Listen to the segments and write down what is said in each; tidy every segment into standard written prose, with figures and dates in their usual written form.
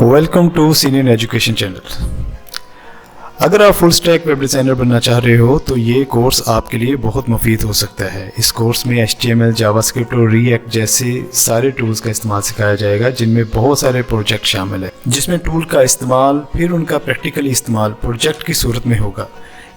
Welcome to senior education channel. अगर आप full stack web designer बनना चाह रहे हो तो ये कोर्स आपके लिए बहुत मुफीद हो सकता है। इस कोर्स में HTML, जावास्क्रिप्ट और रिएक्ट जैसे सारे टूल्स का इस्तेमाल सिखाया जाएगा, जिनमें बहुत सारे प्रोजेक्ट शामिल है, जिसमें टूल का इस्तेमाल फिर उनका प्रैक्टिकली इस्तेमाल प्रोजेक्ट की सूरत में होगा।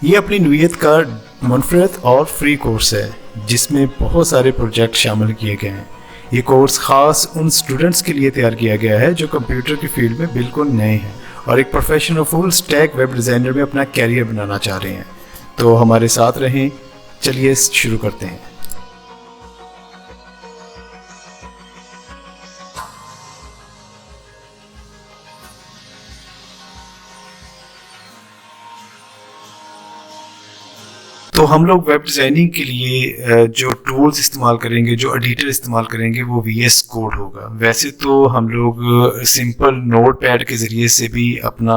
ये अपनी नौइयत का मुनफरद और फ्री कोर्स है, जिसमें बहुत सारे प्रोजेक्ट शामिल किए गए हैं। ये कोर्स ख़ास उन स्टूडेंट्स के लिए तैयार किया गया है जो कंप्यूटर की फील्ड में बिल्कुल नए हैं और एक professional full stack web designer में अपना कैरियर बनाना चाह रहे हैं। तो हमारे साथ रहें, चलिए शुरू करते हैं। तो हम लोग वेब डिज़ाइनिंग के लिए जो टूल्स इस्तेमाल करेंगे, जो एडिटर इस्तेमाल करेंगे, वो VS कोड होगा। वैसे तो हम लोग सिंपल नोटपैड के ज़रिए से भी अपना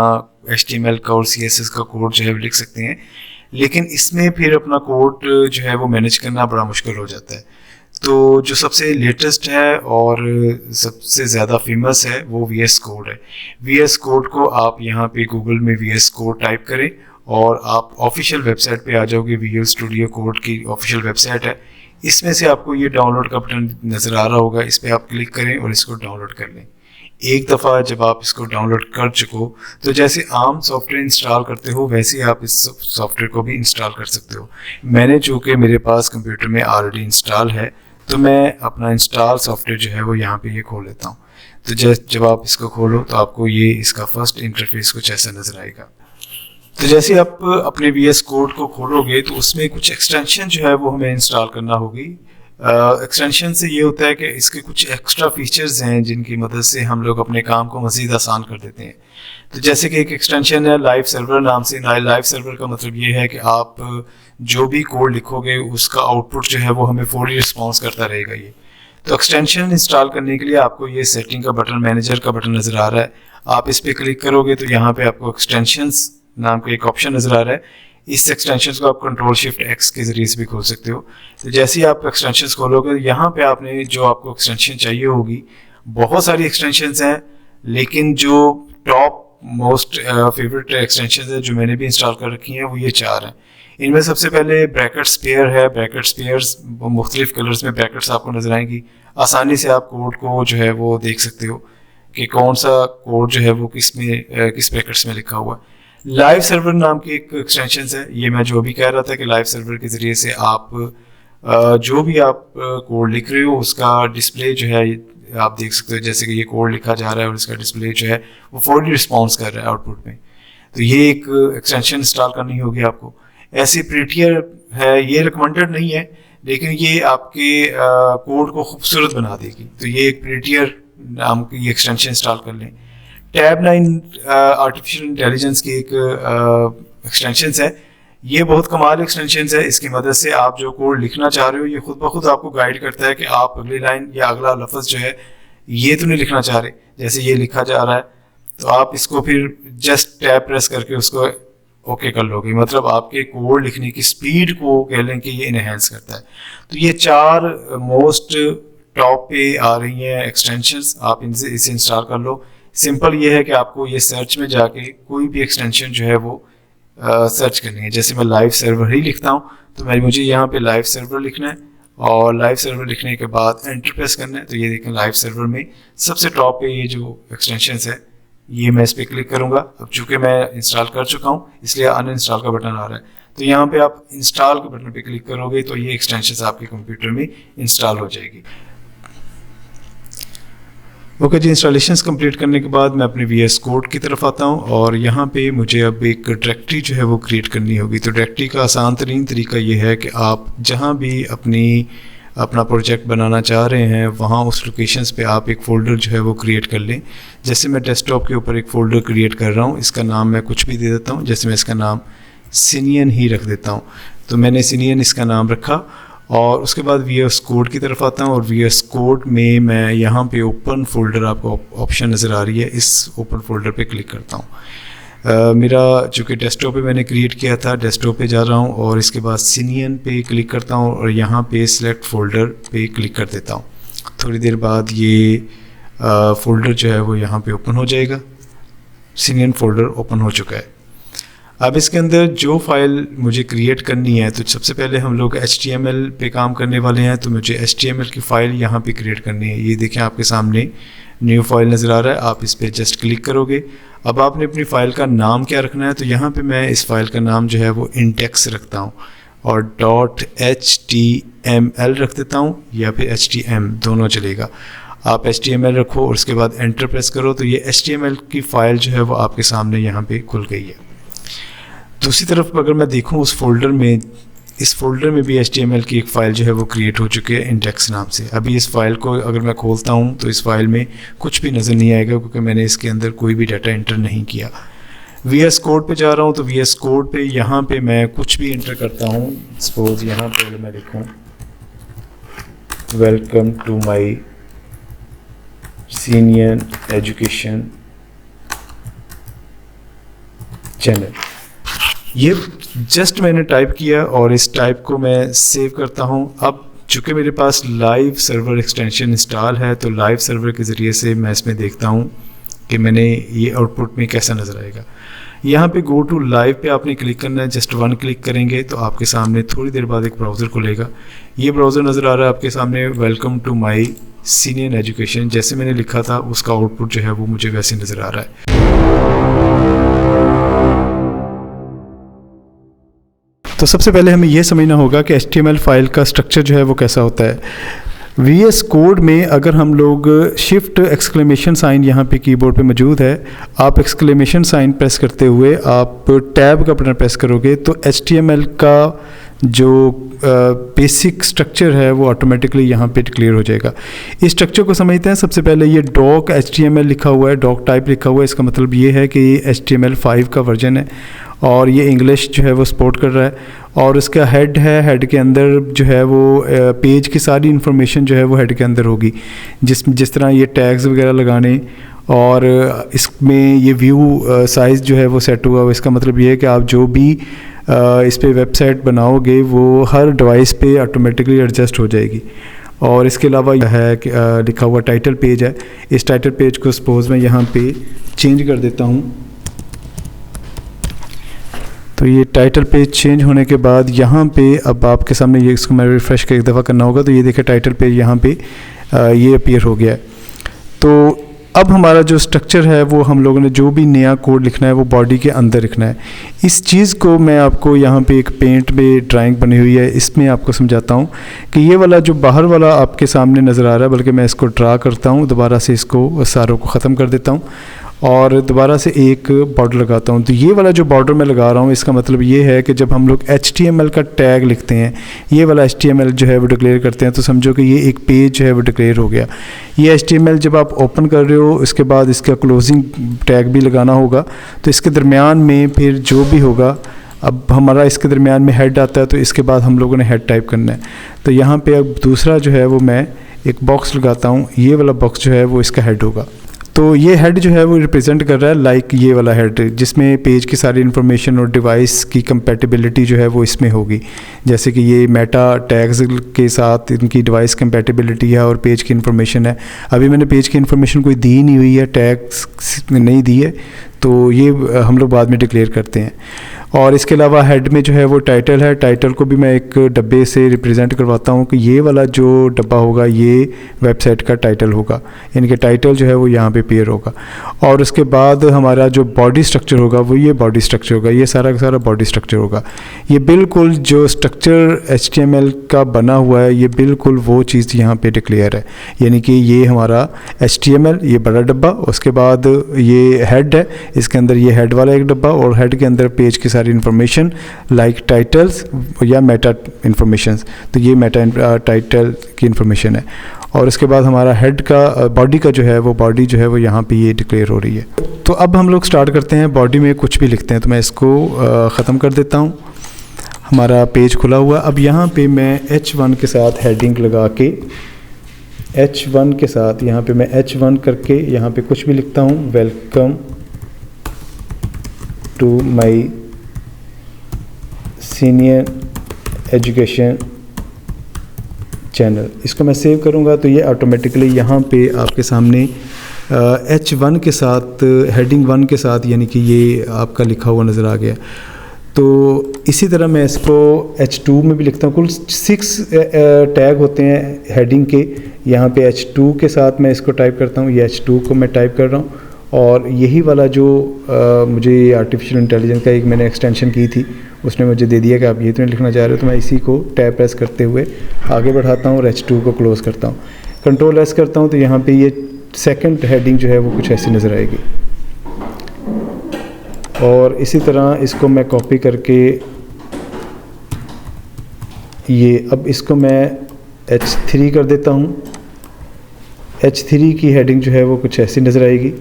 HTML का और CSS का कोड जो है लिख सकते हैं, लेकिन इसमें फिर अपना कोड जो है वो मैनेज करना बड़ा मुश्किल हो जाता है। तो जो सबसे लेटेस्ट है और सबसे ज़्यादा फेमस है वो VS कोड है। VS कोड को आप यहाँ पे गूगल में VS कोड टाइप करें और आप ऑफिशियल वेबसाइट पे आ जाओगे। विजुअल स्टूडियो कोड की ऑफिशियल वेबसाइट है, इसमें से आपको ये डाउनलोड का बटन नज़र आ रहा होगा, इस पर आप क्लिक करें और इसको डाउनलोड कर लें। एक दफ़ा जब आप इसको डाउनलोड कर चुको तो जैसे आम सॉफ्टवेयर इंस्टॉल करते हो वैसे ही आप इस सॉफ्टवेयर को भी इंस्टॉल कर सकते हो। मैंने चूँकि मेरे पास कंप्यूटर में ऑलरेडी इंस्टॉल है तो मैं अपना इंस्टॉल सॉफ्टवेयर जो है वो यहाँ पे ये खोल लेता हूँ। तो जब आप इसको खोलो तो आपको ये इसका फर्स्ट इंटरफेस कुछ ऐसा नज़र आएगा। तो जैसे आप अपने VS कोड को खोलोगे तो उसमें कुछ एक्सटेंशन जो है वो हमें इंस्टॉल करना होगी। एक्सटेंशन से ये होता है कि इसके कुछ एक्स्ट्रा फीचर्स हैं जिनकी मदद से हम लोग अपने काम को मज़ीद आसान कर देते हैं। तो जैसे कि एक एक्सटेंशन है लाइव सर्वर नाम से। लाइव सर्वर का मतलब ये है कि आप जो भी कोड लिखोगे उसका आउटपुट जो है वो हमें फौरी रिस्पॉन्स करता रहेगा। ये तो एक्सटेंशन इंस्टॉल करने के लिए आपको ये सेटिंग का बटन, मैनेजर का बटन नज़र आ रहा है। आप इस पर क्लिक करोगे तो यहाँ पे आपको एक्सटेंशंस नाम का एक ऑप्शन नज़र आ रहा है। इस एक्सटेंशन को आप Ctrl+Shift+X के ज़रिए से भी खोल सकते हो। तो जैसे ही आप एक्सटेंशन खोलोगे यहाँ पे आपने जो आपको एक्सटेंशन चाहिए होगी, बहुत सारी एक्सटेंशंस हैं, लेकिन जो टॉप मोस्ट फेवरेट एक्सटेंशन है जो मैंने भी इंस्टॉल कर रखी हैं वो ये 4 हैं। इनमें सबसे पहले ब्रैकेट स्पेयर है। ब्रैकेट स्पेयर्स मुख्तलिफ कलर्स में ब्रैकेट्स आपको नज़र आएंगी। आसानी से आप कोड को जो है वो देख सकते हो कि कौन सा कोड जो है वो किस ब्रैकेट्स में लिखा हुआ है। लाइव सर्वर नाम की एक एक्सटेंशन है। ये मैं जो भी कह रहा था कि लाइव सर्वर के ज़रिए से आप जो भी आप कोड लिख रहे हो उसका डिस्प्ले जो है आप देख सकते हो। जैसे कि ये कोड लिखा जा रहा है और इसका डिस्प्ले जो है वो फौरी रिस्पॉन्स कर रहा है आउटपुट में। तो ये एक एक्सटेंशन इंस्टॉल करनी होगी आपको। ऐसी प्रीटियर है, ये रिकमेंडेड नहीं है, लेकिन ये आपके कोड को खूबसूरत बना देगी। तो ये एक प्रीटियर नाम की एक्सटेंशन इंस्टॉल कर लें। Tab9 आर्टिफिशियल इंटेलिजेंस की एक एक्सटेंशन है। ये बहुत कमाल एक्सटेंशन है। इसकी मदद से आप जो कोड लिखना चाह रहे हो ये खुद ब खुद आपको गाइड करता है कि आप अगली लाइन या अगला लफ्ज़ जो है ये तो नहीं लिखना चाह रहे। जैसे ये लिखा जा रहा है तो आप इसको फिर जस्ट टैब प्रेस करके उसको ओके कर लोगे। मतलब आपके कोड लिखने की स्पीड को कह लें कि ये इनहेंस करता है। तो ये 4 मोस्ट टॉप पे आ रही हैं एक्सटेंशंस, आप इसे इंस्टॉल कर लो। सिंपल ये है कि आपको ये सर्च में जाके कोई भी एक्सटेंशन जो है वो सर्च करनी है। जैसे मैं लाइव सर्वर ही लिखता हूँ तो मुझे यहाँ पे लाइव सर्वर लिखना है और लाइव सर्वर लिखने के बाद एंटर प्रेस करना है। तो ये देखें लाइव सर्वर में सबसे टॉप पे ये जो एक्सटेंशन है ये मैं इस पर क्लिक करूँगा। अब चूँकि मैं इंस्टॉल कर चुका हूँ इसलिए अनइंस्टॉल का बटन आ रहा है। तो यहाँ पे आप इंस्टॉल के बटन पे क्लिक करोगे तो ये एक्सटेंशन आपके कंप्यूटर में इंस्टॉल हो जाएगी। ओके जी, इंस्टॉलेशंस कंप्लीट करने के बाद मैं अपने VS कोड की तरफ आता हूँ और यहाँ पे मुझे अब एक डायरेक्टरी जो है वो क्रिएट करनी होगी। तो डायरेक्टरी का आसान तरीन तरीका ये है कि आप जहाँ भी अपना प्रोजेक्ट बनाना चाह रहे हैं वहाँ उस लोकेशंस पे आप एक फ़ोल्डर जो है वो क्रिएट कर लें। जैसे मैं डेस्कटॉप के ऊपर एक फ़ोल्डर क्रिएट कर रहा हूँ, इसका नाम मैं कुछ भी दे देता हूँ। जैसे मैं इसका नाम सिनियन ही रख देता हूँ। तो मैंने सिनियन इसका नाम रखा और उसके बाद VS कोड की तरफ आता हूँ और VS कोड में मैं यहाँ पे ओपन फोल्डर, आपको ऑप्शन नज़र आ रही है, इस ओपन फोल्डर पे क्लिक करता हूँ। मेरा चूँकि डेस्कटॉप पे मैंने क्रिएट किया था, डेस्कटॉप पे जा रहा हूँ और इसके बाद सिनियन पे क्लिक करता हूँ और यहाँ पे सिलेक्ट फोल्डर पे क्लिक कर देता हूँ। थोड़ी देर बाद ये फ़ोल्डर जो है वो यहाँ पे ओपन हो जाएगा। सीनियर फोल्डर ओपन हो चुका है। अब इसके अंदर जो फाइल मुझे क्रिएट करनी है, तो सबसे पहले हम लोग HTML पे काम करने वाले हैं, तो मुझे HTML की फ़ाइल यहाँ पे क्रिएट करनी है। ये देखें आपके सामने न्यू फाइल नज़र आ रहा है, आप इस पर जस्ट क्लिक करोगे। अब आपने अपनी फ़ाइल का नाम क्या रखना है, तो यहाँ पे मैं इस फाइल का नाम जो है वो इंडेक्स रखता हूँ और .html रख देता हूँ, या फिर HTML दोनों चलेगा। आप HTML रखो और उसके बाद एंटर प्रेस करो, तो ये HTML की फ़ाइल जो है वो आपके सामने यहाँ पे खुल गई है। दूसरी तरफ अगर मैं देखूँ उस फोल्डर में, इस फोल्डर में भी HTML की एक फ़ाइल जो है वो क्रिएट हो चुकी है इंडेक्स नाम से। अभी इस फाइल को अगर मैं खोलता हूँ तो इस फाइल में कुछ भी नज़र नहीं आएगा, क्योंकि मैंने इसके अंदर कोई भी डाटा एंटर नहीं किया। VS कोड पे जा रहा हूँ, तो VS कोड पे यहाँ पे मैं कुछ भी एंटर करता हूँ। सपोज यहाँ पे मैं लिखूँ welcome to my senior education channel. ये जस्ट मैंने टाइप किया और इस टाइप को मैं सेव करता हूँ। अब चूँकि मेरे पास लाइव सर्वर एक्सटेंशन इंस्टॉल है, तो लाइव सर्वर के ज़रिए से मैं इसमें देखता हूँ कि मैंने ये आउटपुट में कैसा नज़र आएगा। यहाँ पे गो टू लाइव पे आपने क्लिक करना है। जस्ट वन क्लिक करेंगे तो आपके सामने थोड़ी देर बाद एक ब्राउज़र खुलेगा। ये ब्राउज़र नज़र आ रहा है आपके सामने, welcome to my senior education. जैसे मैंने लिखा था उसका आउटपुट जो है वो मुझे वैसे नज़र आ रहा है। तो सबसे पहले हमें यह समझना होगा कि HTML फाइल का स्ट्रक्चर जो है वो कैसा होता है। VS कोड में अगर हम लोग शिफ्ट एक्सक्लेमेशन साइन यहाँ पे कीबोर्ड पे मौजूद है, आप एक्सक्लेमेशन साइन प्रेस करते हुए आप टैब का बटन प्रेस करोगे तो HTML का जो बेसिक स्ट्रक्चर है वो ऑटोमेटिकली यहाँ पे डिक्लेयर हो जाएगा। इस स्ट्रक्चर को समझते हैं। सबसे पहले ये डॉक HTML लिखा हुआ है, डॉक टाइप लिखा हुआ है। इसका मतलब ये है कि ये HTML 5 का वर्जन है और ये इंग्लिश जो है वो सपोर्ट कर रहा है। और इसका हेड है, हेड के अंदर जो है वो पेज की सारी इन्फॉर्मेशन जो है वो हेड के अंदर होगी, जिस तरह ये टैग्स वगैरह लगाने, और इसमें ये व्यू साइज़ जो है वो सेट हुआ हुआ। इसका मतलब ये है कि आप जो भी इस पे वेबसाइट बनाओगे वो हर डिवाइस पे ऑटोमेटिकली एडजस्ट हो जाएगी। और इसके अलावा यह है कि लिखा हुआ टाइटल पेज है। इस टाइटल पेज को सपोज़ मैं यहाँ पे चेंज कर देता हूँ, तो ये टाइटल पेज चेंज होने के बाद यहाँ पे अब आपके सामने ये, इसको मैं रिफ़्रेश कर एक दफ़ा करना होगा, तो ये देखिए टाइटल पेज यहाँ पे ये अपीयर हो गया है। तो अब हमारा जो स्ट्रक्चर है वो हम लोगों ने जो भी नया कोड लिखना है वो बॉडी के अंदर लिखना है। इस चीज़ को मैं आपको यहाँ पे एक पेंट में ड्राइंग बनी हुई है, इसमें आपको समझाता हूँ कि ये वाला जो बाहर वाला आपके सामने नज़र आ रहा है, बल्कि मैं इसको ड्रा करता हूँ, दोबारा से इसको सारों को ख़त्म कर देता हूँ और दोबारा से एक बॉर्डर लगाता हूँ। तो ये वाला जो बॉर्डर मैं लगा रहा हूँ इसका मतलब ये है कि जब हम लोग HTML का टैग लिखते हैं, ये वाला HTML जो है वो डिक्लेयर करते हैं, तो समझो कि ये एक पेज जो है वो डिक्लेयर हो गया। ये HTML जब आप ओपन कर रहे हो इसके बाद इसका क्लोजिंग टैग भी लगाना होगा, तो इसके दरमियान में फिर जो भी होगा, अब हमारा इसके दरमियान में हेड आता है तो इसके बाद हम लोगों ने हेड टाइप करना है। तो यहाँ पे अब दूसरा जो है वो मैं एक बॉक्स लगाता हूँ, ये वाला बॉक्स जो है वो इसका हेड होगा। तो ये हेड जो है वो रिप्रेजेंट कर रहा है लाइक ये वाला हेड, जिसमें पेज की सारी इन्फॉर्मेशन और डिवाइस की कंपैटिबिलिटी जो है वो इसमें होगी। जैसे कि ये मेटा टैग्स के साथ इनकी डिवाइस कंपैटिबिलिटी है और पेज की इन्फॉर्मेशन है। अभी मैंने पेज की इन्फॉर्मेशन कोई दी नहीं हुई है, टैग्स नहीं दी है, तो ये हम लोग बाद में डिक्लेयर करते हैं। और इसके अलावा हेड में जो है वो टाइटल है, टाइटल को भी मैं एक डब्बे से रिप्रेजेंट करवाता हूँ कि ये वाला जो डब्बा होगा ये वेबसाइट का टाइटल होगा, यानी कि टाइटल जो है वो यहाँ पे अपीयर होगा। और उसके बाद हमारा जो बॉडी स्ट्रक्चर होगा वो ये बॉडी स्ट्रक्चर होगा, ये सारा का सारा बॉडी स्ट्रक्चर होगा। ये बिल्कुल जो स्ट्रक्चर HTML का बना हुआ है ये बिल्कुल वो चीज़ यहाँ पे डिक्लेयर है, यानी कि ये हमारा HTML ये बड़ा डब्बा, उसके बाद ये हेड है, इसके अंदर ये हेड वाला एक डब्बा, और हेड के अंदर पेज की सारी इन्फॉर्मेशन लाइक टाइटल्स या मेटा इन्फॉर्मेशंस, तो ये मेटा टाइटल की इन्फॉर्मेशन है। और उसके बाद हमारा हेड का बॉडी का जो है वो बॉडी जो है वो यहाँ पे ये डिक्लेयर हो रही है। तो अब हम लोग स्टार्ट करते हैं, बॉडी में कुछ भी लिखते हैं, तो मैं इसको ख़त्म कर देता हूँ। हमारा पेज खुला हुआ। अब यहाँ पे मैं H1 के साथ हेडिंग लगा के H1 के साथ यहाँ पे मैं H1 करके यहाँ पे कुछ भी लिखता हूँ, welcome to my senior education channel. इसको मैं सेव करूँगा तो ये ऑटोमेटिकली यहाँ पे आपके सामने H1 के साथ, हेडिंग 1 के साथ, यानी कि ये आपका लिखा हुआ नज़र आ गया। तो इसी तरह मैं इसको H2 में भी लिखता हूँ। कुल 6 टैग होते हैं हेडिंग के। यहाँ पे H2 के साथ मैं इसको टाइप करता हूँ, ये H2 को मैं टाइप कर रहा हूँ। और यही वाला जो मुझे आर्टिफिशियल इंटेलिजेंस का एक मैंने एक्सटेंशन की थी, उसने मुझे दे दिया कि आप ये तो नहीं लिखना चाह रहे हो, तो मैं इसी को टैब प्रेस करते हुए आगे बढ़ाता हूँ और H2 को क्लोज़ करता हूँ। कंट्रोल एस करता हूँ तो यहाँ पे ये सेकंड हेडिंग जो है वो कुछ ऐसी नज़र आएगी। और इसी तरह इसको मैं कॉपी करके अब इसको मैं H3 कर देता हूँ। H3 की हेडिंग जो है वो कुछ ऐसी नज़र आएगी।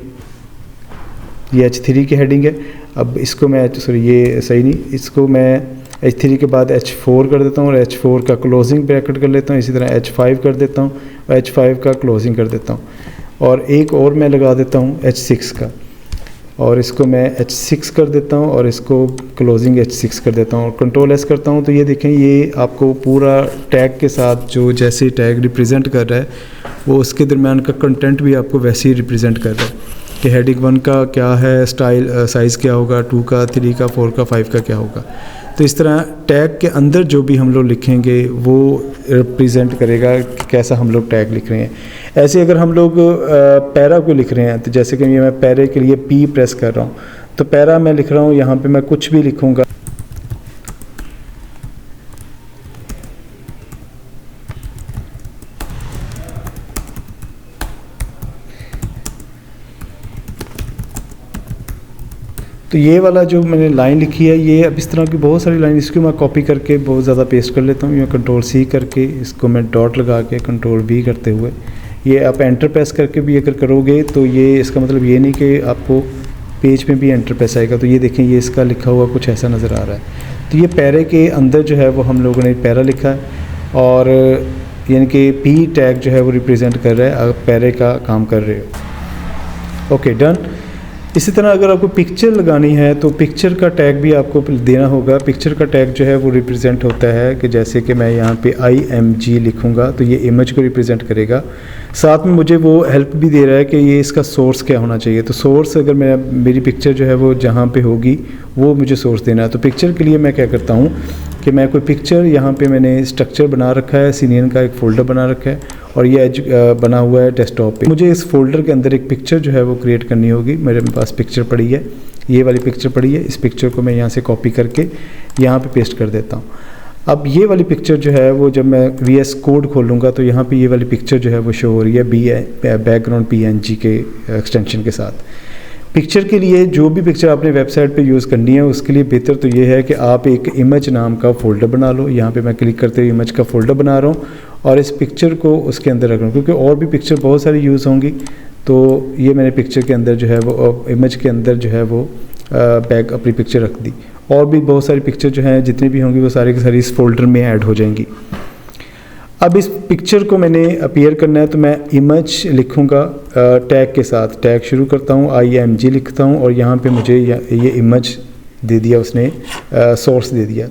ये H3 की हेडिंग है। अब इसको मैं ये सही नहीं, इसको मैं H3 के बाद H4 कर देता हूँ और H4 का क्लोजिंग ब्रैकेट कर लेता हूँ। इसी तरह H5 कर देता हूँ और H5 का क्लोजिंग कर देता हूँ। और एक और मैं लगा देता हूँ H6 का, और इसको मैं H6 कर देता हूँ और इसको क्लोजिंग H6 कर देता हूँ और कंट्रोल एस करता हूँ। तो ये देखें, ये आपको पूरा टैग के साथ जो जैसे टैग रिप्रेजेंट कर रहा है, वो उसके दरमियान का कंटेंट भी आपको वैसे ही रिप्रेजेंट कर रहा है कि हेडिंग 1 का क्या है, स्टाइल साइज़ क्या होगा, 2 का, 3 का, 4 का, 5 का क्या होगा। तो इस तरह टैग के अंदर जो भी हम लोग लिखेंगे वो रिप्रेजेंट करेगा कि कैसा हम लोग टैग लिख रहे हैं। ऐसे अगर हम लोग पैरा को लिख रहे हैं, तो जैसे कि मैं पैरे के लिए P प्रेस कर रहा हूँ, तो पैरा मैं लिख रहा हूँ, यहाँ पे मैं कुछ भी लिखूँगा। तो ये वाला जो मैंने लाइन लिखी है, ये अब इस तरह की बहुत सारी लाइन, इसको मैं कॉपी करके बहुत ज़्यादा पेस्ट कर लेता हूँ। ये कंट्रोल C करके इसको मैं डॉट लगा के कंट्रोल V करते हुए, ये आप एंटर प्रेस करके भी अगर करोगे तो ये इसका मतलब ये नहीं कि आपको पेज में भी एंटर प्रेस आएगा। तो ये देखें, ये इसका लिखा हुआ कुछ ऐसा नज़र आ रहा है। तो ये पैरे के अंदर जो है वो हम लोगों ने पैरा लिखा है, और यानी कि P टैग जो है वो रिप्रेजेंट कर रहा है, आप पैरे का काम कर रहे हो। Okay, done. इसी तरह अगर आपको पिक्चर लगानी है तो पिक्चर का टैग भी आपको देना होगा। पिक्चर का टैग जो है वो रिप्रेजेंट होता है कि जैसे कि मैं यहाँ पे IMG लिखूँगा तो ये इमेज को रिप्रेजेंट करेगा। साथ में मुझे वो हेल्प भी दे रहा है कि ये इसका सोर्स क्या होना चाहिए। तो सोर्स अगर मेरी पिक्चर जो है वो जहाँ पे होगी वो मुझे सोर्स देना है। तो पिक्चर के लिए मैं क्या करता हूँ कि मैं कोई पिक्चर, यहाँ पे मैंने स्ट्रक्चर बना रखा है, सीनियन का एक फ़ोल्डर बना रखा है और ये बना हुआ है डेस्कटॉप पे। मुझे इस फोल्डर के अंदर एक पिक्चर जो है वो क्रिएट करनी होगी। मेरे पास पिक्चर पड़ी है, ये वाली पिक्चर पड़ी है। इस पिक्चर को मैं यहाँ से कॉपी करके यहाँ पे पेस्ट कर देता हूँ। अब ये वाली पिक्चर जो है वो जब मैं VS कोड खोलूँगा तो यहाँ पे ये वाली पिक्चर जो है वो शो हो रही है बैकग्राउंड PNG के एक्सटेंशन के साथ। पिक्चर के लिए जो भी पिक्चर आपने वेबसाइट पे यूज़ करनी है उसके लिए बेहतर तो ये है कि आप एक इमेज नाम का फ़ोल्डर बना लो। यहाँ पे मैं क्लिक करते हुए इमेज का फ़ोल्डर बना रहा हूँ और इस पिक्चर को उसके अंदर रख रहा हूँ, क्योंकि और भी पिक्चर बहुत सारी यूज़ होंगी। तो ये मैंने पिक्चर के अंदर जो है वो इमेज के अंदर जो है वो बैक अपनी पिक्चर रख दी। और भी बहुत सारी पिक्चर जो हैं जितनी भी होंगी वो सारी की सारी इस फोल्डर में ऐड हो जाएंगी। अब इस पिक्चर को मैंने अपीयर करना है तो मैं इमेज लिखूँगा टैग के साथ। टैग शुरू करता हूँ, IMG लिखता हूँ और यहाँ पे मुझे ये इमेज दे दिया उसने, सोर्स दे दिया।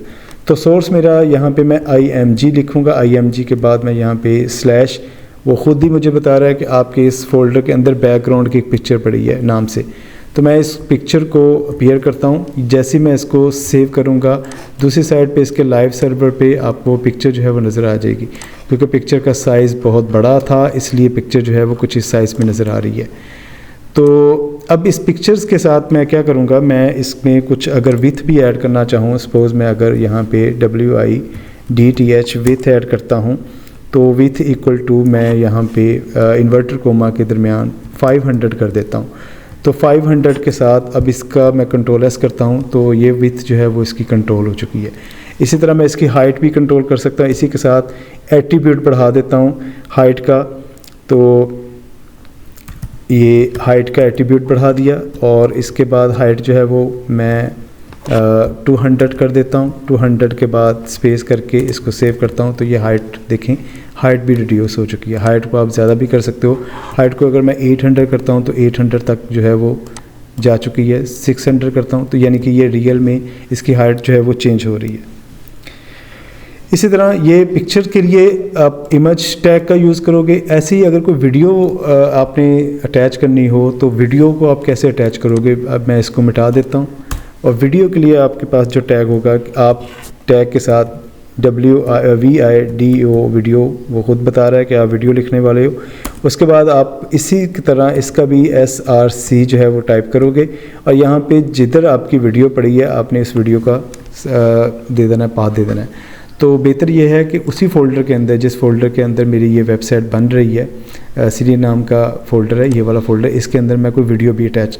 तो सोर्स मेरा यहाँ पे मैं IMG लिखूँगा। IMG के बाद मैं यहाँ पे स्लैश, वो ख़ुद ही मुझे बता रहा है कि आपके इस फोल्डर के अंदर बैकग्राउंड की एक पिक्चर पड़ी है नाम से। तो मैं इस पिक्चर को अपीयर करता हूँ। जैसे मैं इसको सेव करूँगा, दूसरी साइड पे इसके लाइव सर्वर पे आपको पिक्चर जो है वो नज़र आ जाएगी, क्योंकि पिक्चर का साइज़ बहुत बड़ा था इसलिए पिक्चर जो है वो कुछ इस साइज़ में नज़र आ रही है। तो अब इस पिक्चर्स के साथ मैं क्या करूँगा, मैं इसमें कुछ अगर विथ भी ऐड करना चाहूँ, सपोज़ मैं अगर यहाँ पे WIDTH विथ ऐड करता हूँ तो विथ इक्वल टू मैं यहाँ पे इन्वर्टर कोमा के दरमियान 500 कर देता हूँ। तो 500 के साथ अब इसका मैं कंट्रोल एस करता हूँ तो ये विथ जो है वो इसकी कंट्रोल हो चुकी है। इसी तरह मैं इसकी हाइट भी कंट्रोल कर सकता हूँ। इसी के साथ एट्रीब्यूट बढ़ा देता हूँ हाइट का, तो ये हाइट का एट्रीब्यूट बढ़ा दिया और इसके बाद हाइट जो है वो मैं 200 कर देता हूँ। 200 के बाद स्पेस करके इसको सेव करता हूँ तो ये हाइट देखें, हाइट भी रिड्यूस हो चुकी है। हाइट को आप ज़्यादा भी कर सकते हो। हाइट को अगर मैं 800 करता हूँ तो 800 तक जो है वो जा चुकी है। 600 करता हूँ तो यानी कि ये रियल में इसकी हाइट जो है वो चेंज हो रही है। इसी तरह ये पिक्चर के लिए आप इमेज टैग का यूज़ करोगे। ऐसे ही अगर कोई वीडियो आपने अटैच करनी हो तो वीडियो को आप कैसे अटैच करोगे, अब मैं इसको मिटा देता हूँ। और वीडियो के लिए आपके पास जो टैग होगा, आप टैग के साथ VIDO वीडियो, वो ख़ुद बता रहा है कि आप वीडियो लिखने वाले हो। उसके बाद आप इसी की तरह इसका भी SRC जो है वो टाइप करोगे और यहाँ पे जिधर आपकी वीडियो पड़ी है आपने इस वीडियो का दे देना है, पाथ दे देना है। तो बेहतर ये है कि उसी फ़ोल्डर के अंदर, जिस फ़ोल्डर के अंदर मेरी ये वेबसाइट बन रही है, सीरी नाम का फ़ोल्डर है, ये वाला फ़ोल्डर, इसके अंदर मैं कोई वीडियो भी अटैच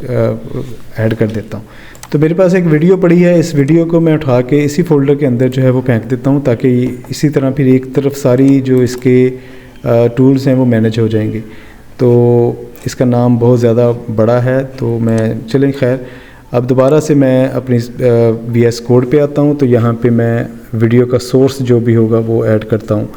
ऐड कर देता हूँ। तो मेरे पास एक वीडियो पड़ी है, इस वीडियो को मैं उठा के इसी फ़ोल्डर के अंदर जो है वो फेंक देता हूँ, ताकि इसी तरह फिर एक तरफ सारी जो इसके टूल्स हैं वो मैनेज हो जाएंगे। तो इसका नाम बहुत ज़्यादा बड़ा है, तो मैं चलें खैर अब दोबारा से मैं अपनी VS कोड पे आता हूँ। तो यहाँ पे मैं वीडियो का सोर्स जो भी होगा वो ऐड करता हूँ।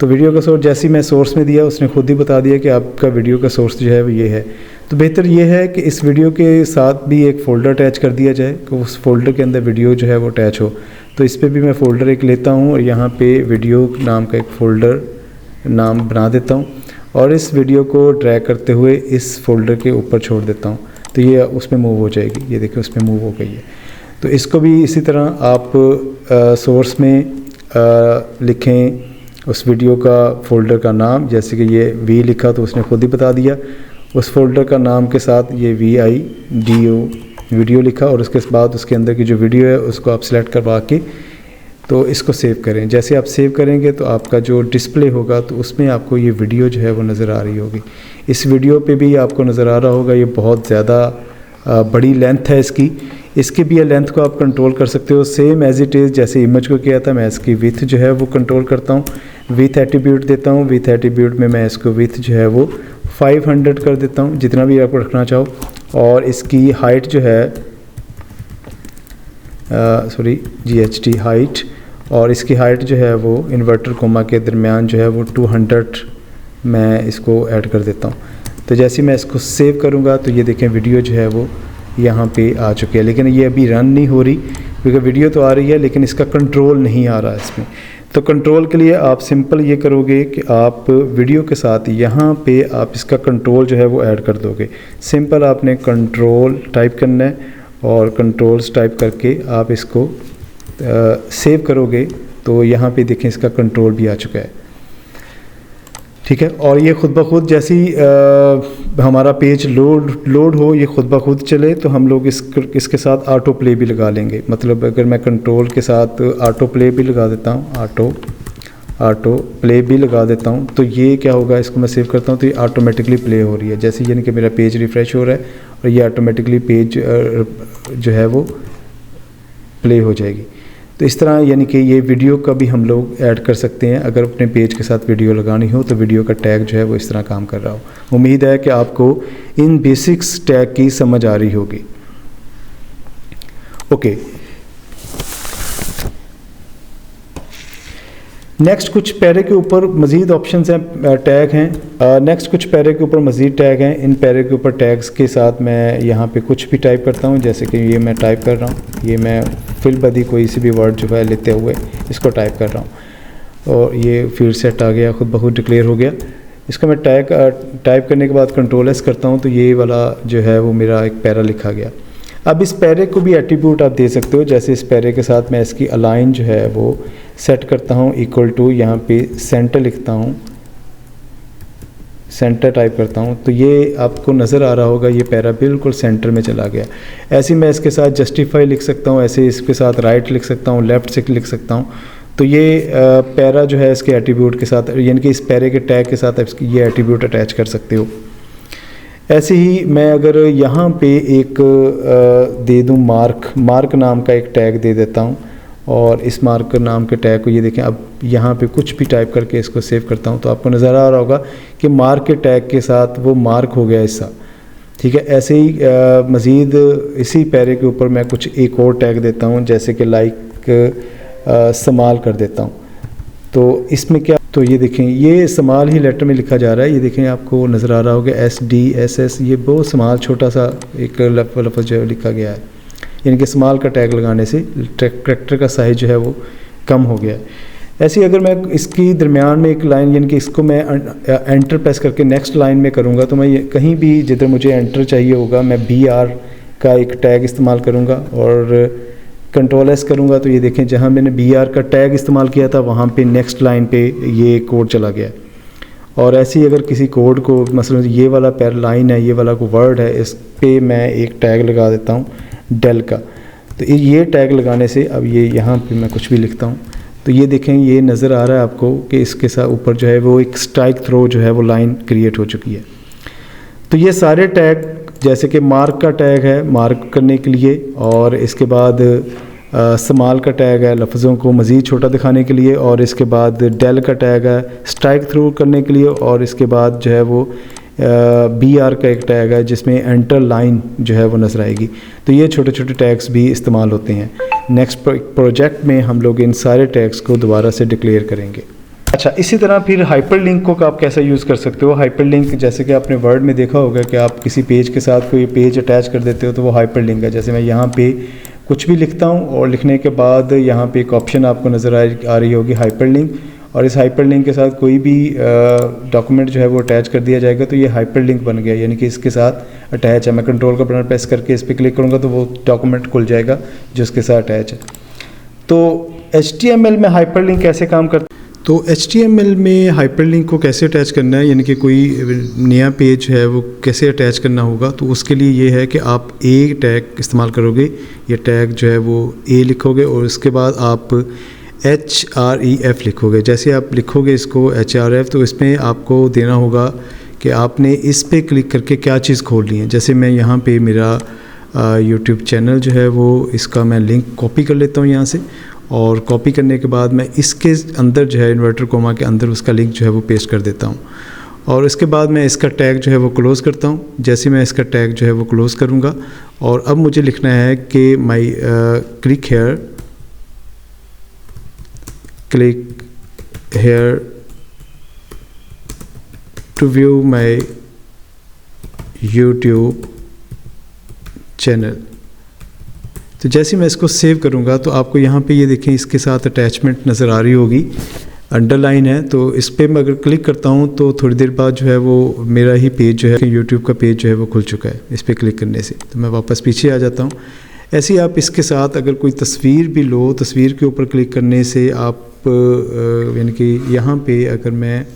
तो वीडियो का सोर्स जैसे ही मैं सोर्स में दिया, उसने खुद ही बता दिया कि आपका वीडियो का सोर्स जो है वो ये है। तो बेहतर ये है कि इस वीडियो के साथ भी एक फ़ोल्डर अटैच कर दिया जाए कि उस फ़ोल्डर के अंदर वीडियो जो है वो अटैच हो। तो इस पर भी मैं फ़ोल्डर एक लेता हूँ और यहाँ पे वीडियो नाम का एक फ़ोल्डर नाम बना देता हूँ और इस वीडियो को ड्रैग करते हुए इस फ़ोल्डर के ऊपर छोड़ देता हूँ। तो ये उसमें मूव हो जाएगी, ये देखिए उसमें मूव हो गई है। तो इसको भी इसी तरह आप सोर्स में लिखें उस वीडियो का फ़ोल्डर का नाम, जैसे कि ये V लिखा तो उसने खुद ही बता दिया। उस फ़ोल्डर का नाम के साथ ये VIDO वीडियो लिखा और उसके बाद उसके अंदर की जो वीडियो है उसको आप सिलेक्ट करवा के तो इसको सेव करें। जैसे आप सेव करेंगे तो आपका जो डिस्प्ले होगा तो उसमें आपको ये वीडियो जो है वो नज़र आ रही होगी। इस वीडियो पे भी आपको नज़र आ रहा होगा, ये बहुत ज़्यादा बड़ी लेंथ है इसकी भी लेंथ को आप कंट्रोल कर सकते हो, सेम एज इट इज़ जैसे इमेज को किया था। मैं इसकी विथ जो है वो कंट्रोल करता हूँ, विथ एट्रीब्यूट देता हूँ। विथ एट्रीब्यूट में मैं इसको विथ जो है वो 500 कर देता हूँ, जितना भी आप रखना चाहो। और इसकी हाइट जो है GHT हाइट, और इसकी हाइट जो है वो इन्वर्टर कोमा के दरमियान जो है वो 200 मैं इसको ऐड कर देता हूँ। तो जैसे मैं इसको सेव करूँगा तो ये देखें वीडियो जो है वो यहाँ पे आ चुकी है, लेकिन ये अभी रन नहीं हो रही क्योंकि वीडियो तो आ रही है लेकिन इसका कंट्रोल नहीं आ रहा है इसमें। तो कंट्रोल के लिए आप सिंपल ये करोगे कि आप वीडियो के साथ यहाँ पे आप इसका कंट्रोल जो है वो ऐड कर दोगे। सिंपल आपने कंट्रोल टाइप करना है और कंट्रोल्स टाइप करके आप इसको सेव करोगे तो यहाँ पे देखें इसका कंट्रोल भी आ चुका है, ठीक है। और ये ख़ुद ब खुद जैसी हमारा पेज लोड हो, ये ख़ुद ब खुद चले तो हम लोग इसके साथ ऑटो प्ले भी लगा लेंगे। मतलब अगर मैं कंट्रोल के साथ ऑटो प्ले भी लगा देता हूँ, ऑटो प्ले भी लगा देता हूँ, तो ये क्या होगा, इसको मैं सेव करता हूँ तो ये ऑटोमेटिकली प्ले हो रही है। जैसे यानी कि मेरा पेज रिफ़्रेश हो रहा है और ये ऑटोमेटिकली पेज जो है वो प्ले हो जाएगी। तो इस तरह यानी कि ये वीडियो का भी हम लोग ऐड कर सकते हैं। अगर अपने पेज के साथ वीडियो लगानी हो तो वीडियो का टैग जो है वो इस तरह काम कर रहा हो। उम्मीद है कि आपको इन बेसिक्स टैग की समझ आ रही होगी। ओके, नेक्स्ट कुछ पैरे के ऊपर मज़ीद ऑप्शंस हैं, टैग हैं। नेक्स्ट कुछ पैरे के ऊपर मज़ीद टैग हैं। इन पैरे के ऊपर टैग्स के साथ मैं यहाँ पे कुछ भी टाइप करता हूँ, जैसे कि ये मैं टाइप कर रहा हूँ, ये मैं फिल बदी कोई सी भी वर्ड जो है लेते हुए इसको टाइप कर रहा हूँ और ये फील्ड सेट आ गया, खुद ब खुद डिक्लेयर हो गया। इसको मैं टाइप करने के बाद कंट्रोल एस करता हूँ तो ये वाला जो है वो मेरा एक पैरा लिखा गया। अब इस पैरे को भी एट्रीब्यूट आप दे सकते हो, जैसे इस पैरे के साथ मैं इसकी अलाइन जो है वो सेट करता हूँ इक्वल टू, यहाँ पे सेंटर लिखता हूँ, सेंटर टाइप करता हूँ तो ये आपको नज़र आ रहा होगा ये पैरा बिल्कुल सेंटर में चला गया। ऐसे मैं इसके साथ जस्टिफाई लिख सकता हूँ, ऐसे इसके साथ राइट लिख सकता हूँ, लेफ़्ट से लिख सकता हूँ। तो ये पैरा जो है इसके एट्रीब्यूट के साथ, यानी कि इस पैरे के टैग के साथ आप ये एट्रीब्यूट अटैच कर सकते हो। ऐसे ही मैं अगर यहाँ पे एक दे दूँ मार्क नाम का एक टैग दे देता हूँ और इस मार्क नाम के टैग को ये देखें, अब यहाँ पे कुछ भी टाइप करके इसको सेव करता हूँ तो आपको नज़र आ रहा होगा कि मार्क के टैग के साथ वो मार्क हो गया हिस्सा, ठीक है। ऐसे ही मज़ीद इसी पैरे के ऊपर मैं कुछ एक और टैग देता हूँ, जैसे कि लाइक समाल कर देता हूँ। तो इसमें क्या, तो ये देखें ये समाल ही लेटर में लिखा जा रहा है, ये देखें आपको नज़र आ रहा होगा SDSS, ये बहुत समाल छोटा सा एक लफ्ज़ जो है लिखा गया है, यानी कि स्मॉल का टैग लगाने से कैरेक्टर का साइज़ जो है वो कम हो गया है। ऐसे ही अगर मैं इसकी दरमियान में एक लाइन यानी कि इसको मैं एंटर प्रेस करके नेक्स्ट लाइन में करूँगा तो मैं कहीं भी जिधर मुझे एंटर चाहिए होगा मैं BR का एक टैग इस्तेमाल करूँगा और कंट्रोल S करूँगा तो ये देखें जहाँ मैंने BR का टैग इस्तेमाल किया था वहाँ पे नेक्स्ट लाइन पे ये कोड चला गया। और ऐसे ही अगर किसी कोड को मसलन ये वाला पैर लाइन है, ये वाला को वर्ड है, इस पे मैं एक टैग लगा देता हूँ डेल का। तो ये टैग लगाने से अब ये यहाँ पे मैं कुछ भी लिखता हूँ तो ये देखें ये नज़र आ रहा है आपको कि इसके साथ ऊपर जो है वो एक स्ट्राइक थ्रो जो है वो लाइन क्रिएट हो चुकी है। तो ये सारे टैग जैसे कि मार्क का टैग है मार्क करने के लिए, और इसके बाद स्मॉल का टैग है लफ्ज़ों को मज़ीद छोटा दिखाने के लिए, और इसके बाद डेल का टैग है स्ट्राइक थ्रू करने के लिए, और इसके बाद जो है वो BR का एक टैग है जिसमें एंटर लाइन जो है वो नज़र आएगी। तो ये छोटे छोटे टैग्स भी इस्तेमाल होते हैं। नेक्स्ट प्रोजेक्ट में हम लोग इन सारे टैग्स को दोबारा से डिक्लेयर करेंगे। अच्छा, इसी तरह फिर हाइपरलिंक को आप कैसे यूज़ कर सकते हो। हाइपरलिंक जैसे कि आपने वर्ड में देखा होगा कि आप किसी पेज के साथ कोई पेज अटैच कर देते हो तो वो हाइपरलिंक है। जैसे मैं यहाँ पे कुछ भी लिखता हूँ और लिखने के बाद यहाँ पे एक ऑप्शन आपको नज़र आ रही होगी हाइपरलिंक, और इस हाइपरलिंक के साथ कोई भी डॉक्यूमेंट जो है वो अटैच कर दिया जाएगा तो ये हाइपरलिंक बन गया, यानी कि इसके साथ अटैच है। मैं कंट्रोल का बटन प्रेस करके इस पर क्लिक करूँगा तो वो डॉक्यूमेंट खुल जाएगा जो इसके साथ अटैच है। तो HTML में हाइपरलिंक कैसे काम करता है? तो HTML में हाइपरलिंक को कैसे अटैच करना है, यानी कि कोई नया पेज है वो कैसे अटैच करना होगा, तो उसके लिए ये है कि आप A टैग इस्तेमाल करोगे। ये टैग जो है वो A लिखोगे और उसके बाद आप HREF लिखोगे। जैसे आप लिखोगे इसको HRF तो इसमें आपको देना होगा कि आपने इस पे क्लिक करके क्या चीज़ खोलनी है। जैसे मैं यहाँ पे मेरा YouTube चैनल जो है वो इसका मैं लिंक कॉपी कर लेता हूँ यहाँ से, और कॉपी करने के बाद मैं इसके अंदर जो है इन्वर्टर कोमा के अंदर उसका लिंक जो है वो पेस्ट कर देता हूँ, और इसके बाद मैं इसका टैग जो है वो क्लोज़ करता हूँ। जैसे मैं इसका टैग जो है वो क्लोज़ करूँगा और अब मुझे लिखना है कि my click here to view my YouTube channel. तो जैसे मैं इसको सेव करूँगा तो आपको यहाँ पे ये देखें इसके साथ अटैचमेंट नज़र आ रही होगी, अंडरलाइन है। तो इस पर मैं अगर क्लिक करता हूँ तो थोड़ी देर बाद जो है वो मेरा ही पेज जो है YouTube का पेज जो है वो खुल चुका है इस पर क्लिक करने से। तो मैं वापस पीछे आ जाता हूँ। ऐसे ही आप इसके साथ अगर कोई तस्वीर भी लो, तस्वीर के ऊपर क्लिक करने से आप यानी कि यहाँ पे अगर मैं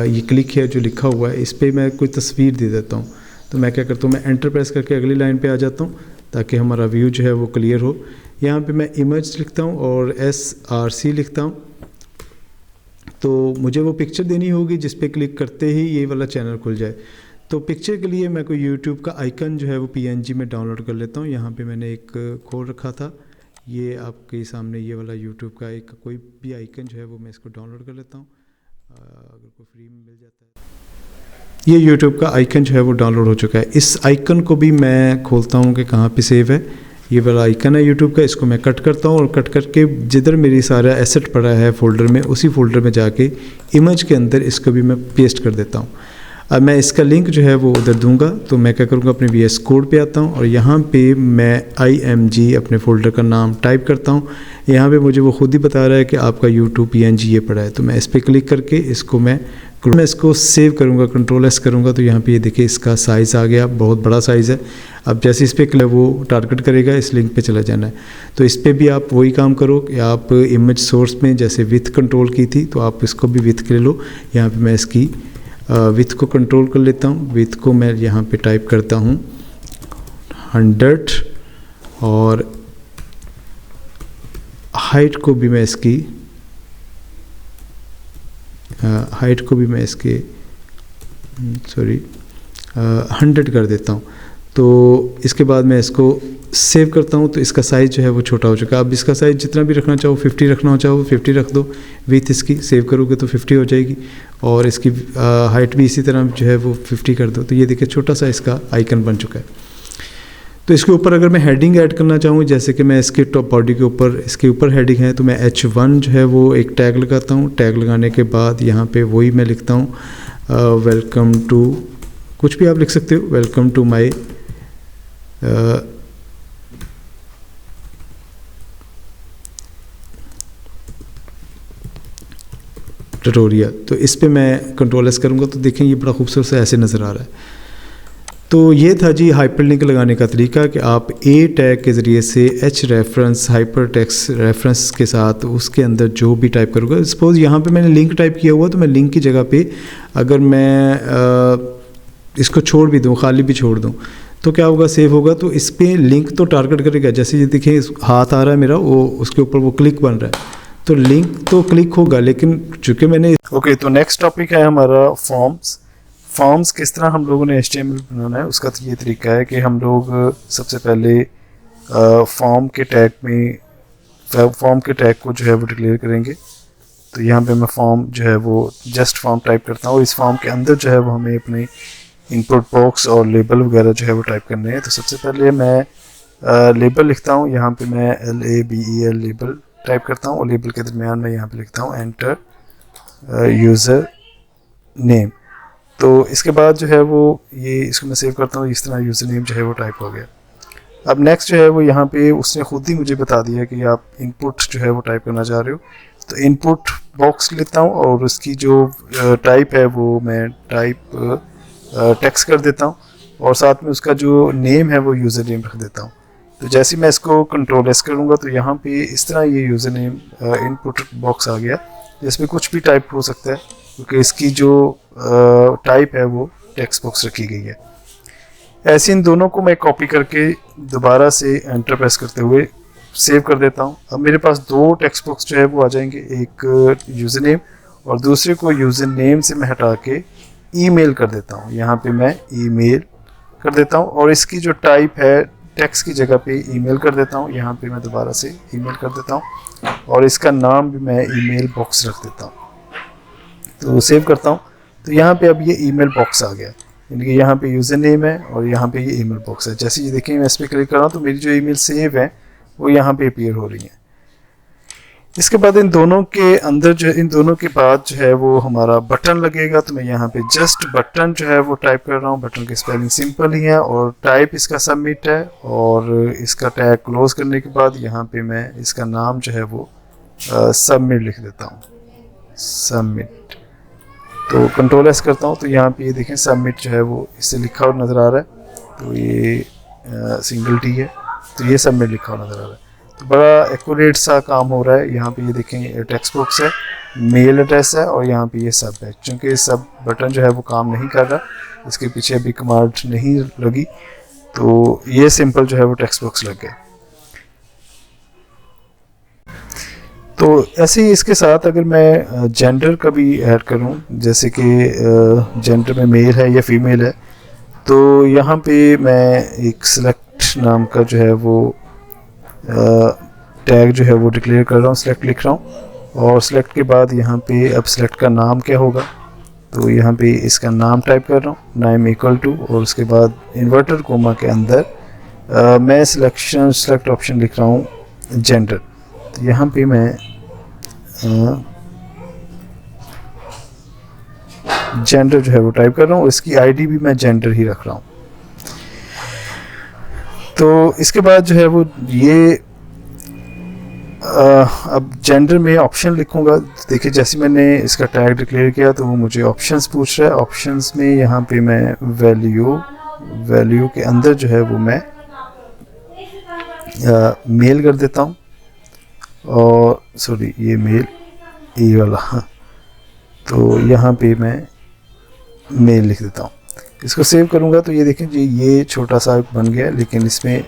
ये क्लिक है जो लिखा हुआ है इस पर मैं कोई तस्वीर दे देता हूँ, तो मैं क्या करता हूँ, मैं एंटर प्रेस करके अगली लाइन पे आ जाता हूँ ताकि हमारा व्यू जो है वो क्लियर हो। यहाँ पे मैं इमेज लिखता हूँ और SRC लिखता हूँ, तो मुझे वो पिक्चर देनी होगी जिस पे क्लिक करते ही ये वाला चैनल खुल जाए। तो पिक्चर के लिए मैं कोई YouTube का आइकन जो है वो PNG में डाउनलोड कर लेता हूँ। यहाँ पे मैंने एक खोल रखा था, ये आपके सामने ये वाला YouTube का एक कोई भी आइकन जो है वो मैं इसको डाउनलोड कर लेता हूँ, अगर कोई फ्री में मिल जाता है। ये YouTube का आइकन जो है वो डाउनलोड हो चुका है। इस आइकन को भी मैं खोलता हूँ कि कहाँ पे सेव है। ये वाला आइकन है YouTube का, इसको मैं कट करता हूँ और कट करके जिधर मेरी सारा एसेट पड़ा है फोल्डर में उसी फोल्डर में जाके इमेज के अंदर इसको भी मैं पेस्ट कर देता हूँ। अब मैं इसका लिंक जो है वो उधर दूंगा, तो मैं क्या करूँगा, अपने VS कोड पे आता हूँ और यहाँ पे मैं IMG अपने फ़ोल्डर का नाम टाइप करता हूँ। यहाँ पे मुझे वो खुद ही बता रहा है कि आपका YouTube PNG ये पड़ा है, तो मैं इस पर क्लिक करके मैं इसको सेव करूँगा, कंट्रोल S करूँगा, तो यहाँ पे ये देखिए इसका साइज़ आ गया, बहुत बड़ा साइज़ है। अब जैसे इस पर वो टारगेट करेगा इस लिंक पे चला जाना है। तो इस पर भी आप वही काम करो कि आप इमेज सोर्स में जैसे विथ कंट्रोल की थी तो आप इसको भी विथ ले लो। यहाँ पे मैं इसकी विथ को कंट्रोल कर लेता हूँ। विथ को मैं यहाँ पे टाइप करता हूँ 100 और हाइट को भी मैं इसकी 100 कर देता हूँ। तो इसके बाद मैं इसको सेव करता हूँ, तो इसका साइज़ जो है वो छोटा हो चुका है। अब इसका साइज़ जितना भी रखना चाहो 50 रखना चाहो 50 रख दो, विथ इसकी सेव करोगे तो 50 हो जाएगी और इसकी हाइट भी इसी तरह जो है वो 50 कर दो। तो ये देखिए छोटा सा इसका आइकन बन चुका है। तो इसके ऊपर अगर मैं हेडिंग ऐड करना चाहूँ, जैसे कि मैं इसके टॉप बॉडी के ऊपर इसके ऊपर हेडिंग है, तो मैं H1 जो है वो एक टैग लगाता हूँ। टैग लगाने के बाद यहाँ पे वही मैं लिखता हूँ वेलकम टू, कुछ भी आप लिख सकते हो, वेलकम टू माई ट्यूटोरियल। तो इस पे मैं कंट्रोल एस करूँगा तो देखें ये बड़ा खूबसूरत से ऐसे नज़र आ रहा है। तो ये था जी हाइपरलिंक लगाने का तरीका कि आप ए टैग के ज़रिए से H reference hyper text reference के साथ उसके अंदर जो भी टाइप करूँगा, सपोज़ यहाँ पे मैंने लिंक टाइप किया हुआ तो मैं लिंक की जगह पे अगर मैं इसको छोड़ भी दूँ, खाली भी छोड़ दूँ तो क्या होगा, सेव होगा। तो इस पर लिंक तो टारगेट करेगा, जैसे ये देखें हाथ आ रहा है मेरा, वो उसके ऊपर वो क्लिक बन रहा है तो लिंक तो क्लिक होगा, लेकिन चूँकि मैंने ओके तो नेक्स्ट टॉपिक है हमारा फॉर्म्स किस तरह हम लोगों ने HTML बनाना है। उसका ये तरीका है कि हम लोग सबसे पहले फॉर्म के टैग को जो है वो डिक्लेयर करेंगे। तो यहाँ पे मैं फॉर्म जो है वो जस्ट फॉर्म टाइप करता हूँ। इस फॉर्म के अंदर जो है वो हमें अपने इनपुट बॉक्स और लेबल वगैरह जो है वो टाइप करने हैं। तो सबसे पहले मैं लेबल लिखता हूँ, यहाँ पे मैं LABEL लेबल टाइप करता हूँ और लेबल के दरमियान मैं यहाँ पे लिखता हूँ एंटर यूज़र नेम। तो इसके बाद जो है वो ये इसको मैं सेव करता हूँ, इस तरह यूज़र नेम जो है वो टाइप हो गया। अब नेक्स्ट जो है वो यहाँ पे उसने खुद ही मुझे बता दिया कि आप इनपुट जो है वो टाइप करना चाह रहे हो। तो इनपुट बॉक्स लेता हूँ और उसकी जो टाइप है वो मैं टाइप टेक्स्ट कर देता हूँ और साथ में उसका जो नेम है वो यूज़र नेम रख देता हूँ। तो जैसे मैं इसको कंट्रोल एस करूँगा तो यहाँ पे इस तरह ये यूज़र नेम इनपुट बॉक्स आ गया, जिसमें कुछ भी टाइप हो सकता है क्योंकि इसकी जो टाइप है वो टेक्स्ट बॉक्स रखी गई है। ऐसे इन दोनों को मैं कॉपी करके दोबारा से एंटर प्रेस करते हुए सेव कर देता हूँ। अब मेरे पास दो टेक्स्ट बॉक्स जो है वो आ जाएंगे, एक यूज़र नेम और दूसरे को यूज़र नेम से मैं हटा के ईमेल कर देता हूँ। यहाँ पे मैं ईमेल कर देता हूँ और इसकी जो टाइप है टेक्स्ट की जगह पे ईमेल कर देता हूँ। यहाँ पे मैं दोबारा से ईमेल कर देता हूँ और इसका नाम भी मैं ईमेल बॉक्स रख देता हूँ। तो सेव करता हूँ तो यहाँ पे अब ये ईमेल बॉक्स आ गया, यानी कि यहाँ पे यूज़र नेम है और यहाँ पे ये ईमेल बॉक्स है। जैसे ये देखें मैं इस पर क्लिक कर रहा हूँ तो मेरी जो ईमेल सेव है वो यहाँ पे अपीयर हो रही है। इसके बाद इन दोनों के बाद जो है वो हमारा बटन लगेगा। तो मैं यहाँ पे जस्ट बटन जो है वो टाइप कर रहा हूँ। बटन की स्पेलिंग सिंपल ही है और टाइप इसका सबमिट है और इसका टैग क्लोज करने के बाद यहाँ पे मैं इसका नाम जो है वो सबमिट लिख देता हूँ, सबमिट। तो कंट्रोल एस करता हूँ तो यहाँ पे ये देखें सबमिट जो है वो इससे लिखा हुआ नज़र आ रहा है। तो ये सिंगल टी है तो ये सबमिट लिखा हुआ नज़र आ रहा है। तो बड़ा एक्यूरेट सा काम हो रहा है। यहाँ पे ये देखें टेक्स्ट बॉक्स है, मेल एड्रेस है और यहाँ पे ये सब है। चूँकि सब बटन जो है वो काम नहीं कर रहा, इसके पीछे अभी कमांड नहीं लगी, तो ये सिंपल जो है वो टेक्स्ट बॉक्स लग गया। तो ऐसे ही इसके साथ अगर मैं जेंडर का भी ऐड करूं, जैसे कि जेंडर में मेल है या फीमेल है, तो यहाँ पे मैं एक सिलेक्ट नाम का जो है वो टैग जो है वो डिक्लेयर कर रहा हूँ, सिलेक्ट लिख रहा हूँ और सिलेक्ट के बाद यहाँ पे अब सिलेक्ट का नाम क्या होगा, तो यहाँ पे इसका नाम टाइप कर रहा हूँ, नाम इक्वल टू और उसके बाद इन्वर्टर कोमा के अंदर मैं सिलेक्ट ऑप्शन लिख रहा हूँ जेंडर। तो यहाँ पे मैं जेंडर जो है वो टाइप कर रहा हूँ, इसकी आईडी भी मैं जेंडर ही रख रहा हूँ। तो इसके बाद जो है वो ये अब जेंडर में ऑप्शन लिखूंगा। देखिए जैसे मैंने इसका टैग डिक्लेयर किया तो वो मुझे ऑप्शंस पूछ रहा है। ऑप्शंस में यहाँ पे मैं वैल्यू के अंदर जो है वो मैं मेल कर देता हूँ और सॉरी ये मेल ये वाला, तो यहाँ पे मैं मेल लिख देता हूँ। इसको सेव करूँगा तो ये देखें जी ये छोटा सा बन गया, लेकिन इसमें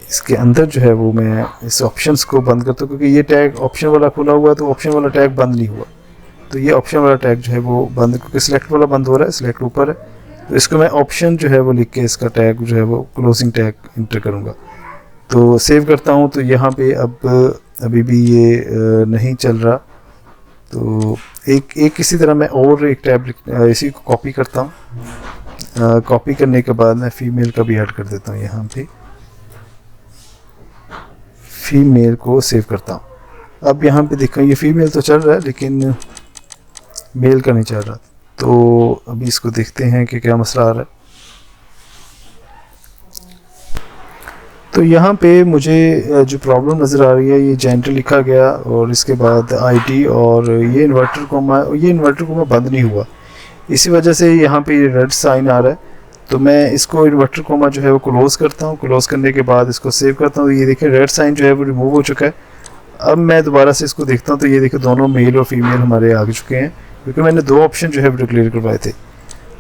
इसके अंदर जो है वो मैं इस ऑप्शंस को बंद करता हूँ क्योंकि ये टैग ऑप्शन वाला खुला हुआ है तो ऑप्शन वाला टैग बंद नहीं हुआ। तो ये ऑप्शन वाला टैग जो है वो बंद, क्योंकि सिलेक्ट वाला बंद हो रहा है, सिलेक्ट ऊपर है, तो इसको मैं ऑप्शन जो है वो लिख के इसका टैग जो है वो क्लोजिंग टैग इंटर करूँगा। तो सेव करता हूँ तो यहाँ पे अब अभी भी ये नहीं चल रहा। तो एक इसी तरह मैं और एक टैब इसी को कॉपी करता हूँ। कॉपी करने के बाद मैं फीमेल का भी ऐड कर देता हूँ, यहाँ पे फीमेल को सेव करता हूँ। अब यहाँ पे देखो ये फीमेल तो चल रहा है लेकिन मेल का नहीं चल रहा, तो अभी इसको देखते हैं कि क्या मसला आ रहा है। तो यहाँ पे मुझे जो प्रॉब्लम नज़र आ रही है, ये जेंटर लिखा गया और इसके बाद आईडी और ये इन्वर्टर कोमा बंद नहीं हुआ, इसी वजह से यहाँ पे ये रेड साइन आ रहा है। तो मैं इसको इन्वर्टर कोमा जो है वो क्लोज़ करता हूँ। क्लोज़ करने के बाद इसको सेव करता हूँ। ये देखिए रेड साइन जो है वो रिमूव हो चुका है। अब मैं दोबारा से इसको देखता हूँ तो ये देखिए दोनों मेल और फीमेल हमारे आ चुके हैं, क्योंकि मैंने 2 ऑप्शन जो है डिक्लेयर करवाए थे।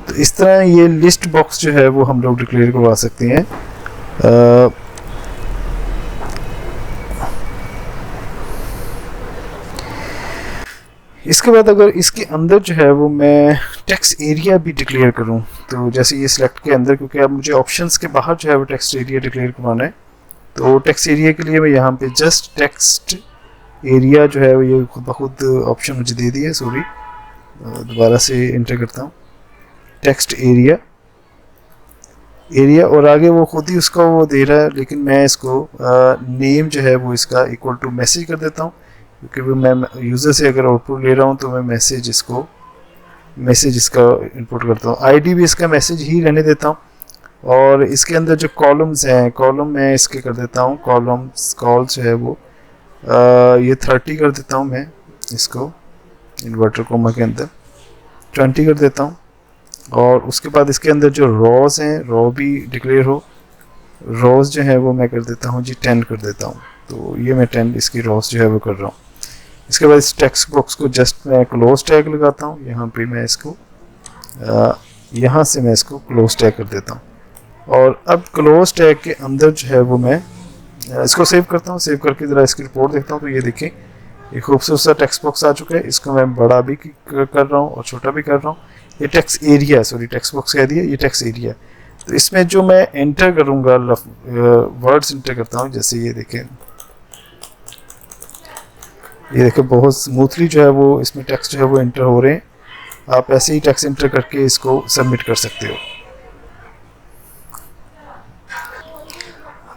तो इस तरह ये लिस्ट बॉक्स जो है वो हम लोग डिक्लेयर करवा सकते हैं। इसके बाद अगर इसके अंदर जो है वो मैं टेक्स्ट एरिया भी डिक्लेयर करूं, तो जैसे ये सिलेक्ट के अंदर, क्योंकि अब मुझे ऑप्शंस के बाहर जो है वो टेक्स्ट एरिया डिक्लेयर करवाना है, तो टेक्स्ट एरिया के लिए मैं यहाँ पे जस्ट टेक्स्ट एरिया जो है वो ये खुद ब खुद ऑप्शन मुझे दे दिया है। सॉरी, दोबारा से इंटर करता हूँ टेक्स्ट एरिया और आगे वो खुद ही उसका वो दे रहा है, लेकिन मैं इसको नेम जो है वो इसका इक्वल टू मैसेज कर देता हूँ, क्योंकि मैं यूज़र से अगर आउटपुट ले रहा हूँ तो मैं मैसेज इसका इनपुट करता हूँ। आईडी भी इसका मैसेज ही रहने देता हूँ। और इसके अंदर जो कॉलम्स हैं, कॉलम मैं इसके कर देता हूँ, कॉलम्स कॉल जो है वो ये 30 कर देता हूँ मैं इसको इन्वर्टर कोमा के अंदर 20 कर देता हूँ। और उसके बाद इसके अंदर जो रॉज हैं, रॉ भी डिक्लेयर हो, रॉज जो है वो मैं कर देता हूँ जी 10 कर देता हूँ। तो ये मैं 10 इसकी रॉज जो है वो कर रहा हूँ। इसके बाद इस टेक्स्ट बॉक्स को जस्ट मैं क्लोज टैग लगाता हूँ। यहाँ पे मैं इसको यहाँ से मैं इसको क्लोज टैग कर देता हूँ। और अब क्लोज टैग के अंदर जो है वो मैं इसको सेव करता हूँ। सेव करके ज़रा इसकी रिपोर्ट देखता हूँ तो ये देखें ये खूबसूरत सा टेक्स्ट बॉक्स आ चुका है। इसको मैं बड़ा भी कर रहा हूँ और छोटा भी कर रहा हूँ। ये text area, sorry text box कह दिया, ये टेक्स्ट एरिया। तो इसमें जो मैं एंटर करूँगा वर्ड्स एंटर करता हूँ, जैसे ये देखें बहुत स्मूथली जो है वो इसमें टेक्स्ट जो है वो एंटर हो रहे हैं। आप ऐसे ही टेक्स्ट एंटर करके इसको सबमिट कर सकते हो।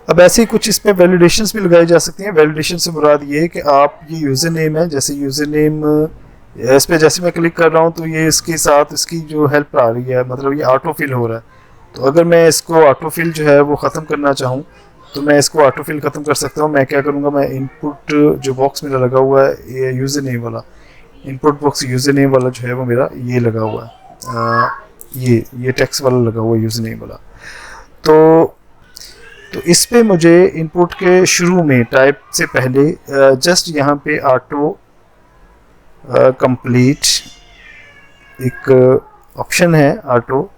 अब ऐसे ही कुछ इसमें वैलिडेशंस भी लगाई जा सकती हैं। वैलिडेशन से मुराद ये है कि आप ये यूज़र नेम है, जैसे यूज़र नेम इस पर जैसे मैं क्लिक कर रहा हूँ तो ये इसके साथ इसकी जो हेल्प आ रही है, मतलब ये ऑटो फिल हो रहा है। तो अगर मैं इसको ऑटो फिल जो है वो ख़त्म करना चाहूँ तो मैं इसको ऑटो फिल ख़त्म कर सकता हूँ। मैं क्या करूँगा, मैं इनपुट जो बॉक्स मेरा लगा हुआ है ये यूज़र नेम वाला, इनपुट बॉक्स यूज़र नेम वाला जो है वो मेरा ये लगा हुआ है, ये टेक्स्ट वाला लगा हुआ है यूज़र नेम वाला। तो इस पे मुझे इनपुट के शुरू में टाइप से पहले जस्ट यहाँ पे ऑटो कंप्लीट एक ऑप्शन है, ऑटो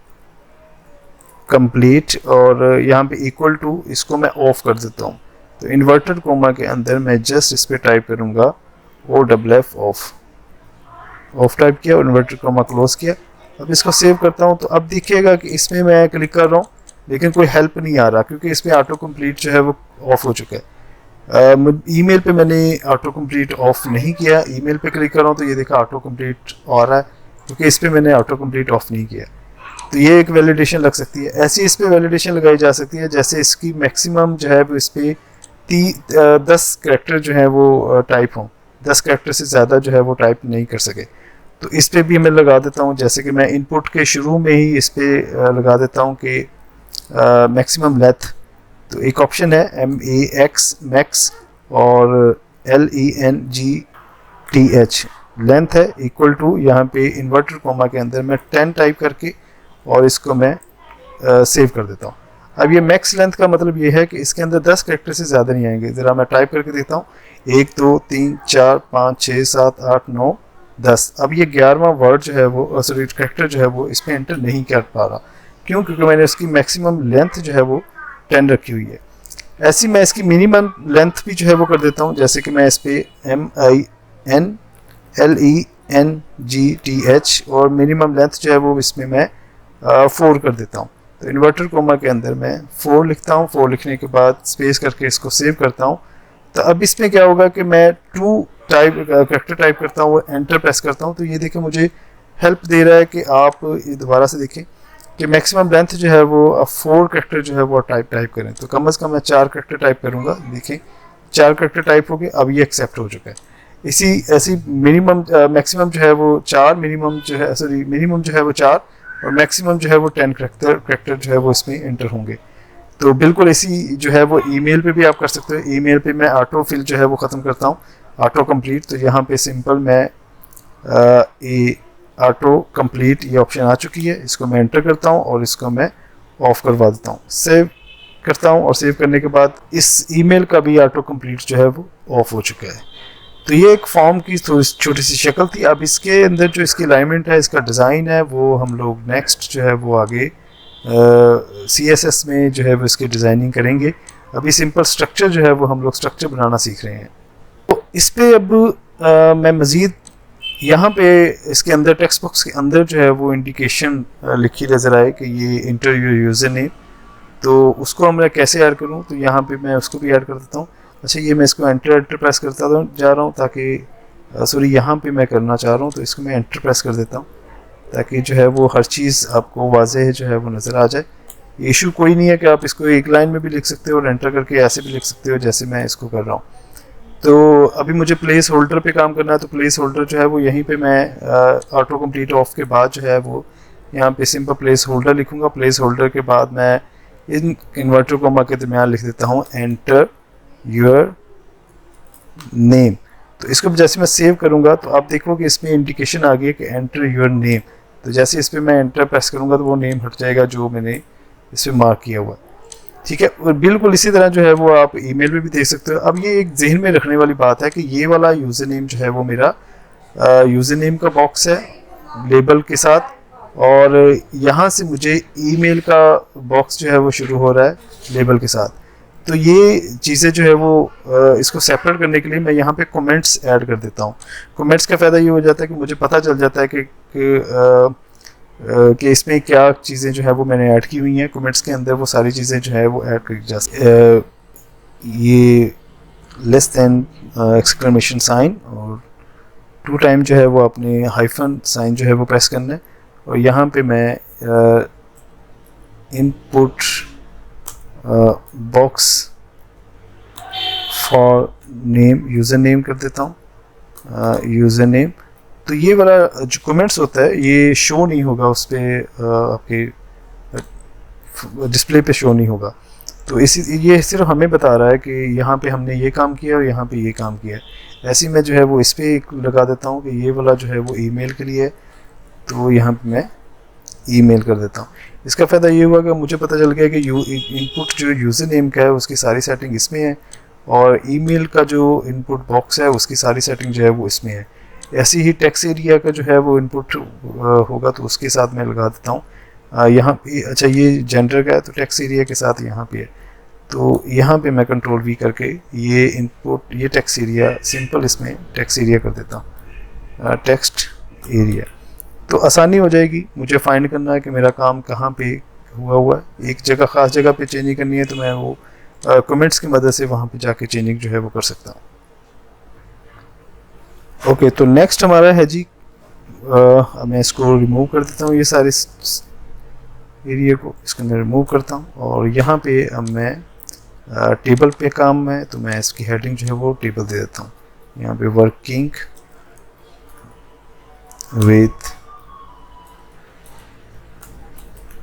कंप्लीट, और यहाँ पे इक्वल टू इसको मैं ऑफ कर देता हूँ। तो इन्वर्टर कोमा के अंदर मैं जस्ट इस पे टाइप करूँगा OFF ऑफ टाइप किया और इन्वर्टर कोमा क्लोज किया। अब इसको सेव करता हूँ तो अब दिखेगा कि इसमें मैं क्लिक कर रहा हूँ लेकिन कोई हेल्प नहीं आ रहा, क्योंकि इसमें ऑटो कंप्लीट जो है वो ऑफ हो चुका है। ईमेल पे मैंने ऑटो कंप्लीट ऑफ नहीं किया। ईमेल पे क्लिक कर रहा हूँ तो ये देखा ऑटो कंप्लीट आ रहा है, क्योंकि इस पर मैंने ऑटो कंप्लीट ऑफ नहीं किया। तो ये एक वैलिडेशन लग सकती है। ऐसी इस पर वैलिडेशन लगाई जा सकती है, जैसे इसकी मैक्सिमम जो है वो इस पर 10 करैक्टर जो है वो टाइप हों, 10 करैक्टर से ज़्यादा जो है वो टाइप नहीं कर सके। तो इस पर भी मैं लगा देता हूँ, जैसे कि मैं इनपुट के शुरू में ही इस पर लगा देता हूँ कि मैक्सिमम लेंथ। तो एक ऑप्शन है MAX मैक्स और LENGTH लेंथ है इक्वल टू, यहाँ पे इन्वर्टर कोमा के अंदर मैं 10 टाइप करके और इसको मैं सेव कर देता हूँ। अब ये मैक्स लेंथ का मतलब ये है कि इसके अंदर 10 कैरेक्टर से ज़्यादा नहीं आएंगे। ज़रा मैं टाइप करके देखता हूँ 1 2 3 4 5 6 7 8 9 10। अब ये 11वां वर्ड जो है वो सॉरी कैरेक्टर जो है वो इसमें एंटर नहीं कर पा रहा। क्यों? क्योंकि मैंने इसकी मैक्सिमम लेंथ जो है वो 10 रखी हुई है। ऐसी मैं इसकी मिनिमम लेंथ भी जो है वो कर देता हूँ, जैसे कि मैं इस पर MINLENGTH और मिनिमम लेंथ जो है वो इसमें मैं 4 कर देता हूँ। तो इन्वर्टर कोमा के अंदर मैं 4 लिखता हूँ। 4 लिखने के बाद स्पेस करके इसको सेव करता हूँ। तो अब इसमें क्या होगा कि मैं 2 कैरेक्टर टाइप करता हूँ, एंटर प्रेस करता हूँ। तो ये देखें मुझे हेल्प दे रहा है कि आप ये दोबारा से देखें कि मैक्सिमम लेंथ जो है वो 4 कैरेक्टर जो है वो टाइप करें। तो कम से कम मैं 4 कैरेक्टर टाइप करूँगा। देखें 4 कैरेक्टर टाइप हो गए। अब ये एक्सेप्ट हो चुका है। ऐसी मिनिमम मैक्सिमम जो है वो 4, मिनिमम जो है जो है वो 4 और मैक्सिमम जो है वो 10 कैरेक्टर जो है वो इसमें एंटर होंगे। तो बिल्कुल इसी जो है वो ईमेल पे भी आप कर सकते हो। ईमेल पे मैं ऑटो फिल जो है वो ख़त्म करता हूँ, ऑटो कंप्लीट। तो यहाँ पे सिंपल मैं ये ऑटो कंप्लीट ये ऑप्शन आ चुकी है, इसको मैं एंटर करता हूँ और इसको मैं ऑफ करवा देता हूँ। सेव करता हूँ और सेव करने के बाद इस ईमेल का भी ऑटो कंप्लीट जो है वो ऑफ हो चुका है। तो ये एक फॉर्म की थोड़ी छोटी सी शक्ल थी। अब इसके अंदर जो इसकी अलाइनमेंट है, इसका डिज़ाइन है, वो हम लोग नेक्स्ट जो है वो आगे CSS में जो है वो इसकी डिज़ाइनिंग करेंगे। अभी सिंपल स्ट्रक्चर जो है वो हम लोग स्ट्रक्चर बनाना सीख रहे हैं। तो इस पर अब मैं मज़ीद यहाँ पे इसके अंदर टेक्स्ट बॉक्स के अंदर जो है वो इंडिकेशन लिखी नज़र आए कि ये इंटर योर यूज़र नेम, तो उसको मैं कैसे ऐड करूँ, तो यहाँ पे मैं उसको भी ऐड कर देता हूँ। अच्छा, ये मैं इसको एंटर प्रेस करता जा रहा हूँ ताकि सॉरी यहाँ पे मैं करना चाह रहा हूँ, तो इसको मैं एंटर प्रेस कर देता हूँ ताकि जो है वो हर चीज़ आपको वाज़ेह जो है वो नज़र आ जाए। इशू कोई नहीं है कि आप इसको एक लाइन में भी लिख सकते हो और एंटर करके ऐसे भी लिख सकते हो जैसे मैं इसको कर रहा हूँ। तो अभी मुझे प्लेस होल्डर पे काम करना है, तो प्लेस होल्डर जो है वो यहीं पे मैं ऑटो कंप्लीट ऑफ के बाद जो है वो यहाँ पे सिंपल प्लेस होल्डर लिखूँगा। प्लेस होल्डर के बाद मैं इन इन्वर्टर कोमा के दरमियान लिख देता हूँ एंटर योर नेम। तो इसको जैसे मैं सेव करूँगा तो आप देखो कि इसमें इंडिकेशन आ गई है कि एंटर योर नेम। तो जैसे इस पर मैं एंटर प्रेस करूँगा तो वो नेम हट जाएगा जो मैंने इस पर मार्क किया हुआ। ठीक है, और बिल्कुल इसी तरह जो है वो आप ईमेल में भी देख सकते हो। अब ये एक जहन में रखने वाली बात है कि ये वाला यूज़र नेम जो है वो मेरा यूज़र नेम का बॉक्स है लेबल के साथ, और यहाँ से मुझे ईमेल का बॉक्स जो है वो शुरू हो रहा है लेबल के साथ। तो ये चीज़ें जो है वो इसको सेपरेट करने के लिए मैं यहाँ पे कमेंट्स ऐड कर देता हूँ। कमेंट्स का फ़ायदा ये हो जाता है कि मुझे पता चल जाता है कि इसमें क्या चीज़ें जो है वो मैंने ऐड की हुई हैं। कमेंट्स के अंदर वो सारी चीज़ें जो है वो ऐड की जा सकती ये लेस दैन एक्सक्लेमेशन साइन और 2 टाइम जो है वो अपने हाइफन साइन जो है वो प्रेस करना है, और यहाँ पे मैं input box for name user name कर देता हूँ यूज़र नेम। तो ये वाला जो कमेंट्स होता है ये शो नहीं होगा उस पर, आपके डिस्प्ले पे शो नहीं होगा। तो ये सिर्फ हमें बता रहा है कि यहाँ पे हमने ये काम किया और यहाँ पे ये काम किया है। ऐसे ही मैं जो है वो इस पर लगा देता हूँ कि ये वाला जो है वो ईमेल के लिए है, तो यहाँ पे मैं ईमेल कर देता हूँ। इसका फ़ायदा ये हुआ कि मुझे पता चल गया कि इनपुट जो यूज़र नेम का है उसकी सारी सेटिंग इसमें है, और ईमेल का जो इनपुट बॉक्स है उसकी सारी सेटिंग जो है वो इसमें है। ऐसे ही टेक्स्ट एरिया का जो है वो इनपुट होगा तो उसके साथ मैं लगा देता हूँ यहाँ पे। अच्छा, ये जेंडर का है तो टेक्स्ट एरिया के साथ यहाँ पे है, तो यहाँ पे मैं कंट्रोल V करके ये इनपुट ये टेक्स्ट एरिया सिंपल इसमें टेक्स्ट एरिया कर देता हूँ टेक्स्ट एरिया। तो आसानी हो जाएगी मुझे फाइंड करना है कि मेरा काम कहाँ पे हुआ है। एक जगह ख़ास जगह पे चेंजिंग करनी है तो मैं वो कमेंट्स की मदद से वहाँ पे जाके चेंजिंग जो है वो कर सकता हूँ। ओके, तो नेक्स्ट हमारा है जी मैं इसको रिमूव कर देता हूँ, ये सारे एरिया को इसके अंदर रिमूव करता हूँ, और यहाँ पे अब मैं टेबल पे काम है तो मैं इसकी हेडिंग जो है वो टेबल दे देता हूँ। यहाँ पे वर्किंग विथ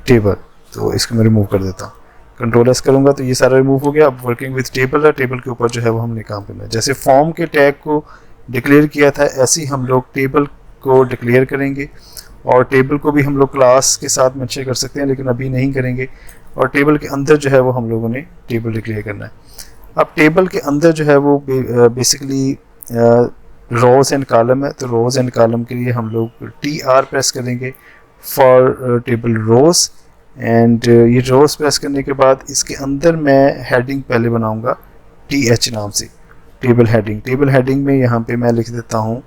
टेबल, तो इसको मैं रिमूव कर देता हूँ। कंट्रोल एस करूँगा तो ये सारा रिमूव हो गया। अब वर्किंग विथ टेबल है, टेबल के ऊपर जो है वो हमने काम करना है। जैसे फॉर्म के टैग को डिक्लेयर किया था ऐसे ही हम लोग टेबल को डिक्लेयर करेंगे, और टेबल को भी हम लोग क्लास के साथ मेंशन कर सकते हैं लेकिन अभी नहीं करेंगे। और टेबल के अंदर जो है वो हम लोगों ने टेबल डिक्लेयर करना है। अब टेबल के अंदर जो है वो बेसिकली रोज़ एंड कॉलम है, तो रोज़ एंड कॉलम के लिए हम लोग TR प्रेस करेंगे फॉर टेबल रोज़, एंड ये रोज़ प्रेस करने के बाद इसके अंदर मैं हेडिंग पहले बनाऊंगा TH नाम से, टेबल हेडिंग। टेबल हेडिंग में यहाँ पे मैं लिख देता हूँ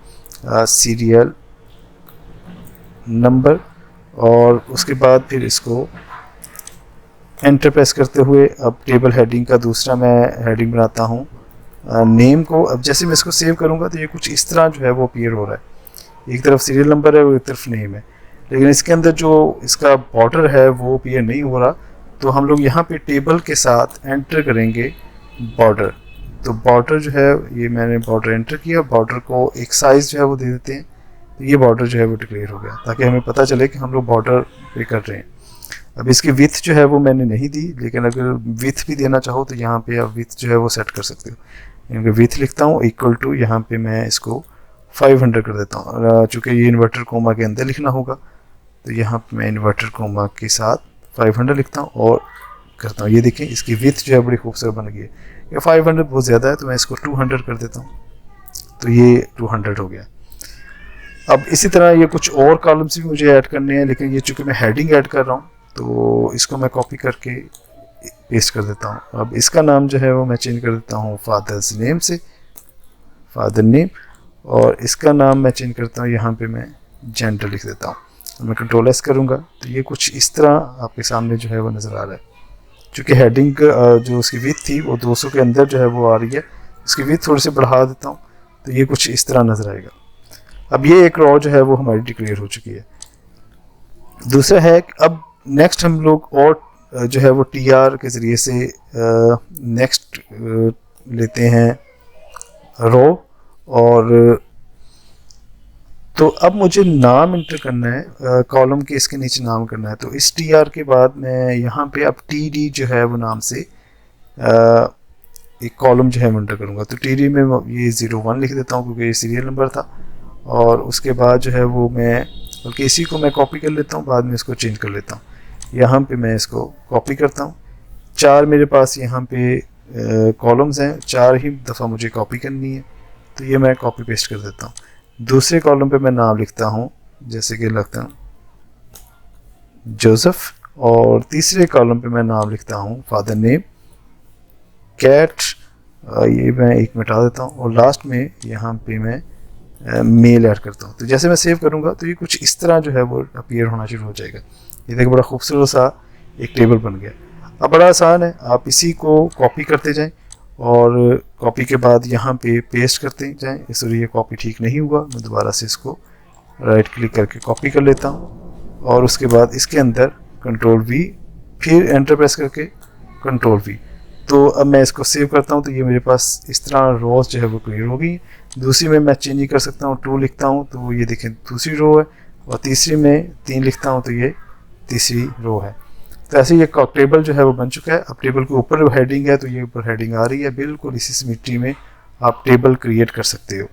सीरियल नंबर, और उसके बाद फिर इसको एंटर प्रेस करते हुए अब टेबल हेडिंग का दूसरा मैं हेडिंग बनाता हूँ नेम को। अब जैसे मैं इसको सेव करूँगा तो ये कुछ इस तरह जो है वो अपीयर हो रहा है, एक तरफ सीरियल नंबर है और एक तरफ नेम है, लेकिन इसके अंदर जो इसका बॉर्डर है वो अपीयर नहीं हो रहा। तो हम लोग यहाँ पे टेबल के साथ एंटर करेंगे बॉर्डर। तो बॉर्डर जो है ये मैंने बॉर्डर एंटर किया, बॉर्डर को एक साइज़ जो है वो दे देते हैं, तो ये बॉर्डर जो है वो डिक्लेयर हो गया ताकि हमें पता चले कि हम लोग बॉर्डर पे कर रहे हैं। अब इसकी विथ जो है वो मैंने नहीं दी, लेकिन अगर विथ भी देना चाहो तो यहाँ पे आप विथ जो है वो सेट कर सकते हो। यानी विथ लिखता हूँ इक्वल टू, यहाँ पे मैं इसको 500 कर देता हूँ। चूँकि ये इन्वर्टर कोमा के अंदर लिखना होगा तो यहाँ पे मैं इन्वर्टर कोमा के साथ 500 लिखता हूँ और करता हूँ। ये देखें इसकी विथ जो है बड़ी खूबसूरत बन गई है। ये 500 बहुत ज़्यादा है तो मैं इसको 200 कर देता हूँ, तो ये 200 हो गया। अब इसी तरह ये कुछ और कॉलम्स भी मुझे ऐड करने हैं, लेकिन ये चूँकि मैं हेडिंग ऐड कर रहा हूँ तो इसको मैं कॉपी करके पेस्ट कर देता हूँ। अब इसका नाम जो है वो मैं चेंज कर देता हूँ फादर्स नेम से, फादर नेम, और इसका नाम मैं चेंज करता हूँ, यहाँ पे मैं जेंडर लिख देता हूँ। मैं कंट्रोल एस करूँगा तो ये कुछ इस तरह आपके सामने जो है वो नज़र आ रहा है। चूँकि हेडिंग जो उसकी विथ थी वो 200 के अंदर जो है वो आ रही है, इसकी विथ थोड़ी सी बढ़ा देता हूँ तो ये कुछ इस तरह नज़र आएगा। अब ये एक रॉ जो है वो हमारी डिक्लेयर हो चुकी है। दूसरा है अब नेक्स्ट हम लोग और जो है वो TR के ज़रिए से नेक्स्ट लेते हैं रो, और तो अब मुझे नाम इंटर करना है कॉलम के, इसके नीचे नाम करना है। तो इस TR के बाद मैं यहाँ पे अब TD जो है वो नाम से एक कॉलम जो है मैं इंटर करूँगा। तो TD में ये 01 लिख देता हूँ क्योंकि ये सीरियल नंबर था, और उसके बाद जो है वो मैं बल्कि इसी को मैं कॉपी कर लेता हूँ, बाद में इसको चेंज कर लेता हूँ। यहाँ पे मैं इसको कॉपी करता हूँ। 4 मेरे पास यहाँ पे कॉलम्स हैं, 4 ही दफ़ा मुझे कॉपी करनी है, तो ये मैं कॉपी पेस्ट कर देता हूँ। दूसरे कॉलम पे मैं नाम लिखता हूँ, जैसे कि लिखता हूँ जोसेफ, और तीसरे कॉलम पे मैं नाम लिखता हूँ फादर नेम, कैट, ये मैं एक मिटा देता हूँ, और लास्ट में यहाँ पे मैं मेल ऐड करता हूँ। तो जैसे मैं सेव करूँगा तो ये कुछ इस तरह जो है वो अपीयर होना शुरू हो जाएगा। ये देखिए बड़ा खूबसूरत सा एक टेबल बन गया। अब बड़ा आसान है, आप इसी को कॉपी करते जाएं और कॉपी के बाद यहाँ पे पेस्ट करते जाएं। सॉरी, ये कॉपी ठीक नहीं हुआ, मैं दोबारा से इसको राइट क्लिक करके कॉपी कर लेता हूँ, और उसके बाद इसके अंदर कंट्रोल V, फिर एंटर प्रेस करके कंट्रोल V। तो अब मैं इसको सेव करता हूँ तो ये मेरे पास इस तरह रोज जो है वो क्लियर हो गई। दूसरी में मैं चेंज कर सकता हूँ, 2 लिखता हूँ तो ये देखें दूसरी रो है, और तीसरी में 3 लिखता हूँ तो ये तीसरी रो है। तो ऐसे ये टेबल जो है वो बन चुका है। अब टेबल के ऊपर हेडिंग है तो ये ऊपर हेडिंग आ रही है। बिल्कुल इसी सिमेट्री में आप टेबल क्रिएट कर सकते हो।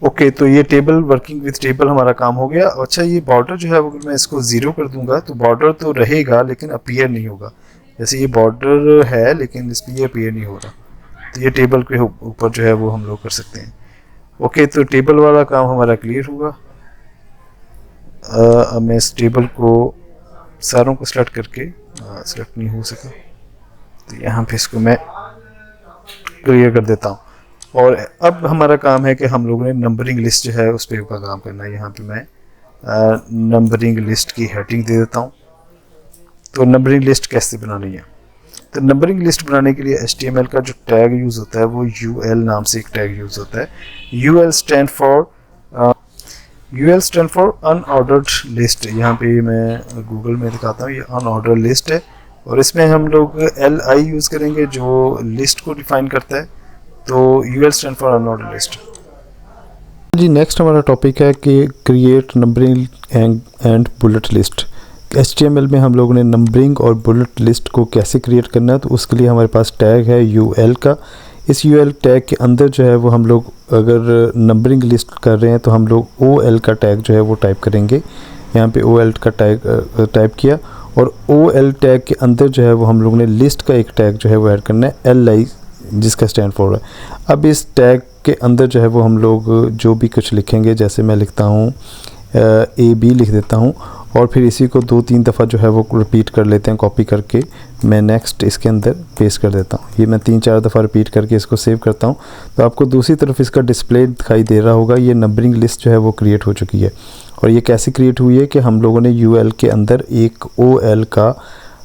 ओके, तो ये टेबल वर्किंग विद टेबल हमारा काम हो गया। अच्छा, ये बॉर्डर जो है वो मैं इसको 0 कर दूंगा तो बॉर्डर तो रहेगा लेकिन अपीयर नहीं होगा। जैसे ये बॉर्डर है लेकिन इस पर ये अपीयर नहीं हो रहा, तो ये टेबल के ऊपर जो है वो हम लोग कर सकते हैं। ओके, तो टेबल वाला काम हमारा क्लियर होगा। अब मैं इस टेबल को सारों को सेलेक्ट करके सेलेक्ट नहीं हो सका तो यहाँ पे इसको मैं क्लियर कर देता हूँ। और अब हमारा काम है कि हम लोगों ने नंबरिंग लिस्ट जो है उस पर ऊपर काम करना है। यहाँ पे मैं नंबरिंग लिस्ट की हेडिंग दे देता हूँ। तो नंबरिंग लिस्ट कैसे बनानी है, तो नंबरिंग लिस्ट बनाने के लिए HTML का जो टैग यूज़ होता है वो UL नाम से एक टैग यूज़ होता है। UL stand for unordered list. यहाँ पे मैं गूगल में दिखाता हूँ, ये अनऑर्डर्ड लिस्ट है, और इसमें हम लोग LI यूज़ करेंगे जो लिस्ट को डिफाइन करता है। तो UL stand for unordered list. जी, नेक्स्ट हमारा टॉपिक है कि create numbering and bullet list. HTML में हम लोगों ने नंबरिंग और बुलेट लिस्ट को कैसे क्रिएट करना है, तो उसके लिए हमारे पास टैग है UL का। इस UL टैग के अंदर जो है वो हम लोग अगर नंबरिंग लिस्ट कर रहे हैं तो हम लोग OL का टैग जो है वो टाइप करेंगे। यहाँ पे OL का टैग टाइप किया, और OL टैग के अंदर जो है वो हम लोग ने लिस्ट का एक टैग जो है वो ऐड करना है, LI, जिसका स्टैंड फॉर है। अब इस टैग के अंदर जो है वो हम लोग जो भी कुछ लिखेंगे, जैसे मैं लिखता हूँ AB लिख देता हूँ, और फिर इसी को 2-3 दफ़ा जो है वो रिपीट कर लेते हैं कॉपी करके। मैं नेक्स्ट इसके अंदर पेस्ट कर देता हूँ। ये मैं 3-4 दफ़ा रिपीट करके इसको सेव करता हूँ तो आपको दूसरी तरफ इसका डिस्प्ले दिखाई दे रहा होगा। ये नंबरिंग लिस्ट जो है वो क्रिएट हो चुकी है। और ये कैसे क्रिएट हुई है कि हम लोगों ने UL के अंदर एक OL का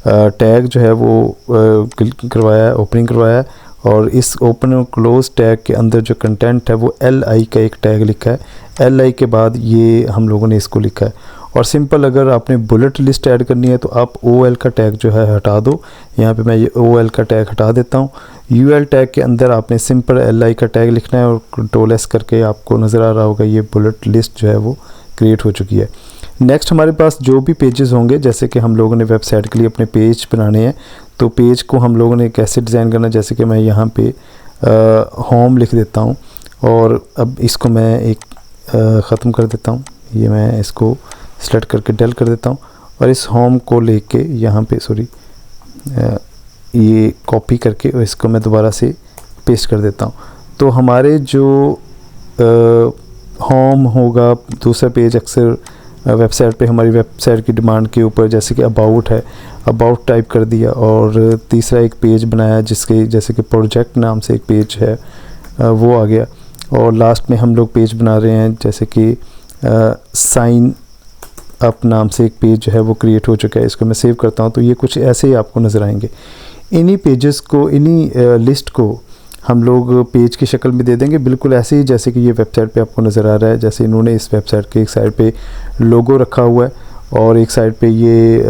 टैग जो है वो करवाया है, ओपनिंग करवाया है, और इस ओपन और क्लोज टैग के अंदर जो कंटेंट है वो LI का एक टैग लिखा है। LI के बाद ये हम लोगों ने इसको लिखा है। और सिंपल अगर आपने बुलेट लिस्ट ऐड करनी है तो आप OL का टैग जो है हटा दो। यहाँ पे मैं ये OL का टैग हटा देता हूँ। UL टैग के अंदर आपने सिंपल LI का टैग लिखना है, और कंट्रोल S करके आपको नज़र आ रहा होगा ये बुलेट लिस्ट जो है वो क्रिएट हो चुकी है। नेक्स्ट हमारे पास जो भी पेजेस होंगे, जैसे कि हम लोगों ने वेबसाइट के लिए अपने पेज बनाने हैं, तो पेज को हम लोगों ने कैसे डिज़ाइन करना है, जैसे कि मैं यहाँ पे होम लिख देता हूँ और अब इसको मैं एक ख़त्म कर देता हूँ। ये मैं इसको सेलेक्ट करके डेल कर देता हूँ और इस होम को लेके यहाँ पे ये कॉपी करके और इसको मैं दोबारा से पेस्ट कर देता हूँ। तो हमारे जो होम होगा, दूसरा पेज अक्सर वेबसाइट पे हमारी वेबसाइट की डिमांड के ऊपर, जैसे कि अबाउट है, अबाउट टाइप कर दिया और तीसरा एक पेज बनाया जिसके जैसे कि प्रोजेक्ट नाम से एक पेज है वो आ गया, और लास्ट में हम लोग पेज बना रहे हैं जैसे कि साइन अप नाम से एक पेज जो है वो क्रिएट हो चुका है। इसको मैं सेव करता हूँ तो ये कुछ ऐसे ही आपको नज़र आएंगे। इन्हीं पेजेस को, इन्हीं लिस्ट को हम लोग पेज की शक्ल में दे देंगे, बिल्कुल ऐसे ही जैसे कि ये वेबसाइट पे आपको नज़र आ रहा है। जैसे इन्होंने इस वेबसाइट के एक साइड पे लोगो रखा हुआ है और एक साइड पे ये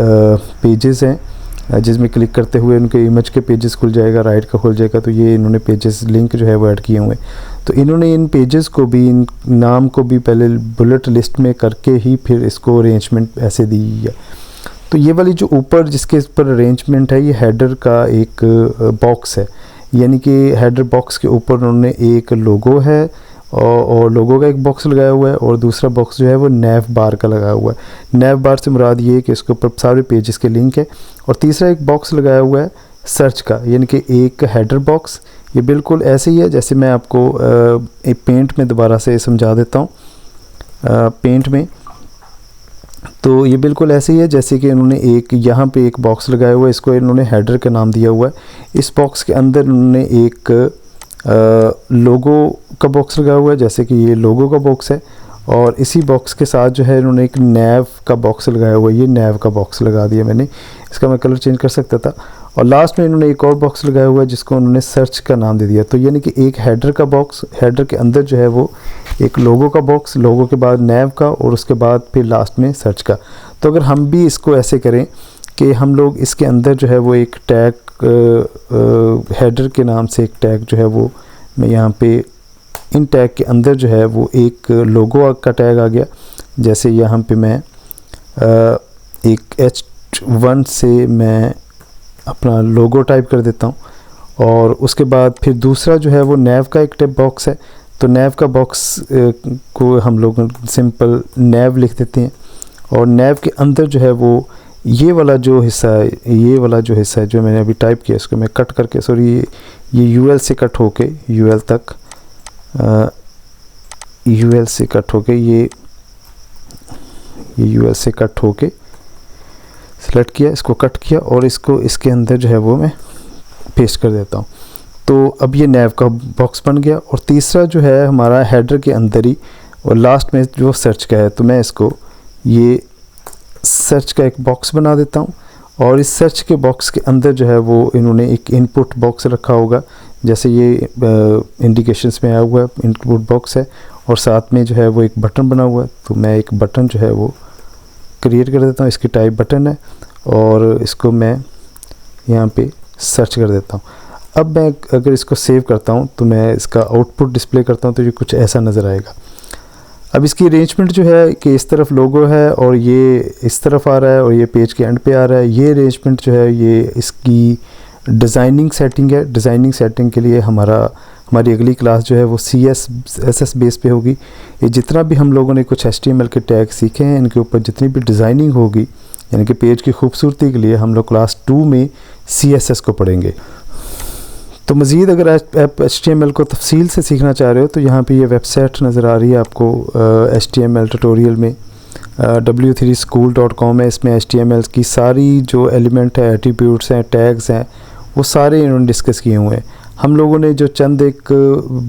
पेजेस हैं जिसमें क्लिक करते हुए उनके इमेज के पेजेस खुल जाएगा, राइट का खुल जाएगा। तो ये इन्होंने पेजेस लिंक जो है वो ऐड किए हुए हैं। तो इन्होंने इन पेजेस को भी, इन नाम को भी पहले बुलेट लिस्ट में करके ही फिर इसको अरेंजमेंट ऐसे दी है। तो ये वाली जो ऊपर जिसके ऊपर अरेंजमेंट है, ये हेडर का एक बॉक्स है, यानी कि हेडर बॉक्स के ऊपर उन्होंने एक लोगो है और लोगो का एक बॉक्स लगाया हुआ है और दूसरा बॉक्स जो है वो नैव बार का लगा हुआ है। नैव बार से मुराद ये है कि उसके ऊपर सारे पेजेस के लिंक है। और तीसरा एक बॉक्स लगाया हुआ है सर्च का, यानी कि एक हेडर बॉक्स। ये बिल्कुल ऐसे ही है जैसे मैं आपको एक पेंट में दोबारा से समझा देता हूँ। पेंट में तो ये बिल्कुल ऐसे ही है जैसे कि इन्होंने एक यहाँ पे एक बॉक्स लगाया हुआ है, इसको इन्होंने हेडर का नाम दिया हुआ है। इस बॉक्स के अंदर इन्होंने एक लोगो का बॉक्स लगाया हुआ है, जैसे कि ये लोगो का बॉक्स है, और इसी बॉक्स के साथ जो है इन्होंने एक नैव का बॉक्स लगाया हुआ है। ये नैव का बॉक्स लगा दिया मैंने, इसका मैं कलर चेंज कर सकता था। और लास्ट में इन्होंने एक और बॉक्स लगाया हुआ है जिसको उन्होंने सर्च का नाम दे दिया। तो यानी कि एक हेडर का बॉक्स, हेडर के अंदर जो है वो एक लोगो का बॉक्स, लोगो के बाद नैव का और उसके बाद फिर लास्ट में सर्च का। तो अगर हम भी इसको ऐसे करें कि हम लोग इसके अंदर जो है वो एक टैग, हेडर के नाम से एक टैग जो है वो मैं यहाँ पे इन टैग के अंदर जो है वो एक लोगो का टैग आ गया। जैसे यहाँ पे मैं एक H1 से मैं अपना लोगो टाइप कर देता हूँ और उसके बाद फिर दूसरा जो है वो नैव का एक टेप बॉक्स है। तो नैव का बॉक्स को हम लोग सिंपल नैव लिख देते हैं और नैव के अंदर जो है वो ये वाला जो हिस्सा है, ये वाला जो हिस्सा है जो मैंने अभी टाइप किया, इसको मैं कट करके, सॉरी ये UL से कट होके UL तक, UL से कट होके ये UL से कट होके सेलेक्ट किया, इसको कट किया और इसको इसके अंदर जो है वो मैं पेस्ट कर देता हूँ। तो अब ये नैव का बॉक्स बन गया। और तीसरा जो है हमारा हेडर के अंदर ही और लास्ट में जो सर्च का है, तो मैं इसको ये सर्च का एक बॉक्स बना देता हूँ और इस सर्च के बॉक्स के अंदर जो है वो इन्होंने एक इनपुट बॉक्स रखा होगा, जैसे ये इंडिकेशंस में आया हुआ है इनपुट बॉक्स है और साथ में जो है वो एक बटन बना हुआ है। तो मैं एक बटन जो है वो क्रिएट कर देता हूँ, इसकी टाइप बटन है और इसको मैं यहाँ पे सर्च कर देता हूँ। अब मैं अगर इसको सेव करता हूँ तो मैं इसका आउटपुट डिस्प्ले करता हूँ तो ये कुछ ऐसा नज़र आएगा। अब इसकी अरेंजमेंट जो है कि इस तरफ लोगो है और ये इस तरफ आ रहा है और ये पेज के एंड पे आ रहा है। ये अरेंजमेंट जो है ये इसकी डिज़ाइनिंग सेटिंग है। डिज़ाइनिंग सेटिंग के लिए हमारी अगली क्लास जो है वो CSS बेस पे होगी। ये जितना भी हम लोगों ने कुछ HTML के टैग सीखे हैं, इनके ऊपर जितनी भी डिज़ाइनिंग होगी, यानी कि पेज की खूबसूरती के लिए हम लोग क्लास 2 में CSS को पढ़ेंगे। तो मज़ीद अगर आप HTML को तफसील से सीखना चाह रहे हो तो यहाँ पे ये वेबसाइट नज़र आ रही है आपको HTML ट्यूटोरियल में, w3school.com है। इसमें HTML की सारी जो एलिमेंट है, एट्रीब्यूट्स हैं, टैग्स हैं, वो सारे इन्होंने डिस्कस किए हुए हैं। हम लोगों ने जो चंद एक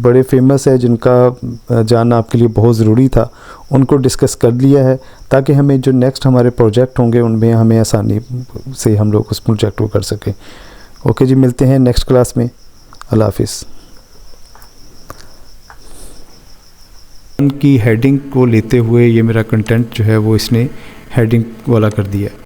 बड़े फेमस है जिनका जानना आपके लिए बहुत ज़रूरी था, उनको डिस्कस कर लिया है ताकि हमें जो नेक्स्ट हमारे प्रोजेक्ट होंगे उनमें हमें आसानी से हम लोग उस प्रोजेक्ट को कर सकें। ओके जी, मिलते हैं नेक्स्ट क्लास में। अल्लाह हाफिज़। की हेडिंग को लेते हुए ये मेरा कंटेंट जो है वो इसने हेडिंग वाला कर दिया।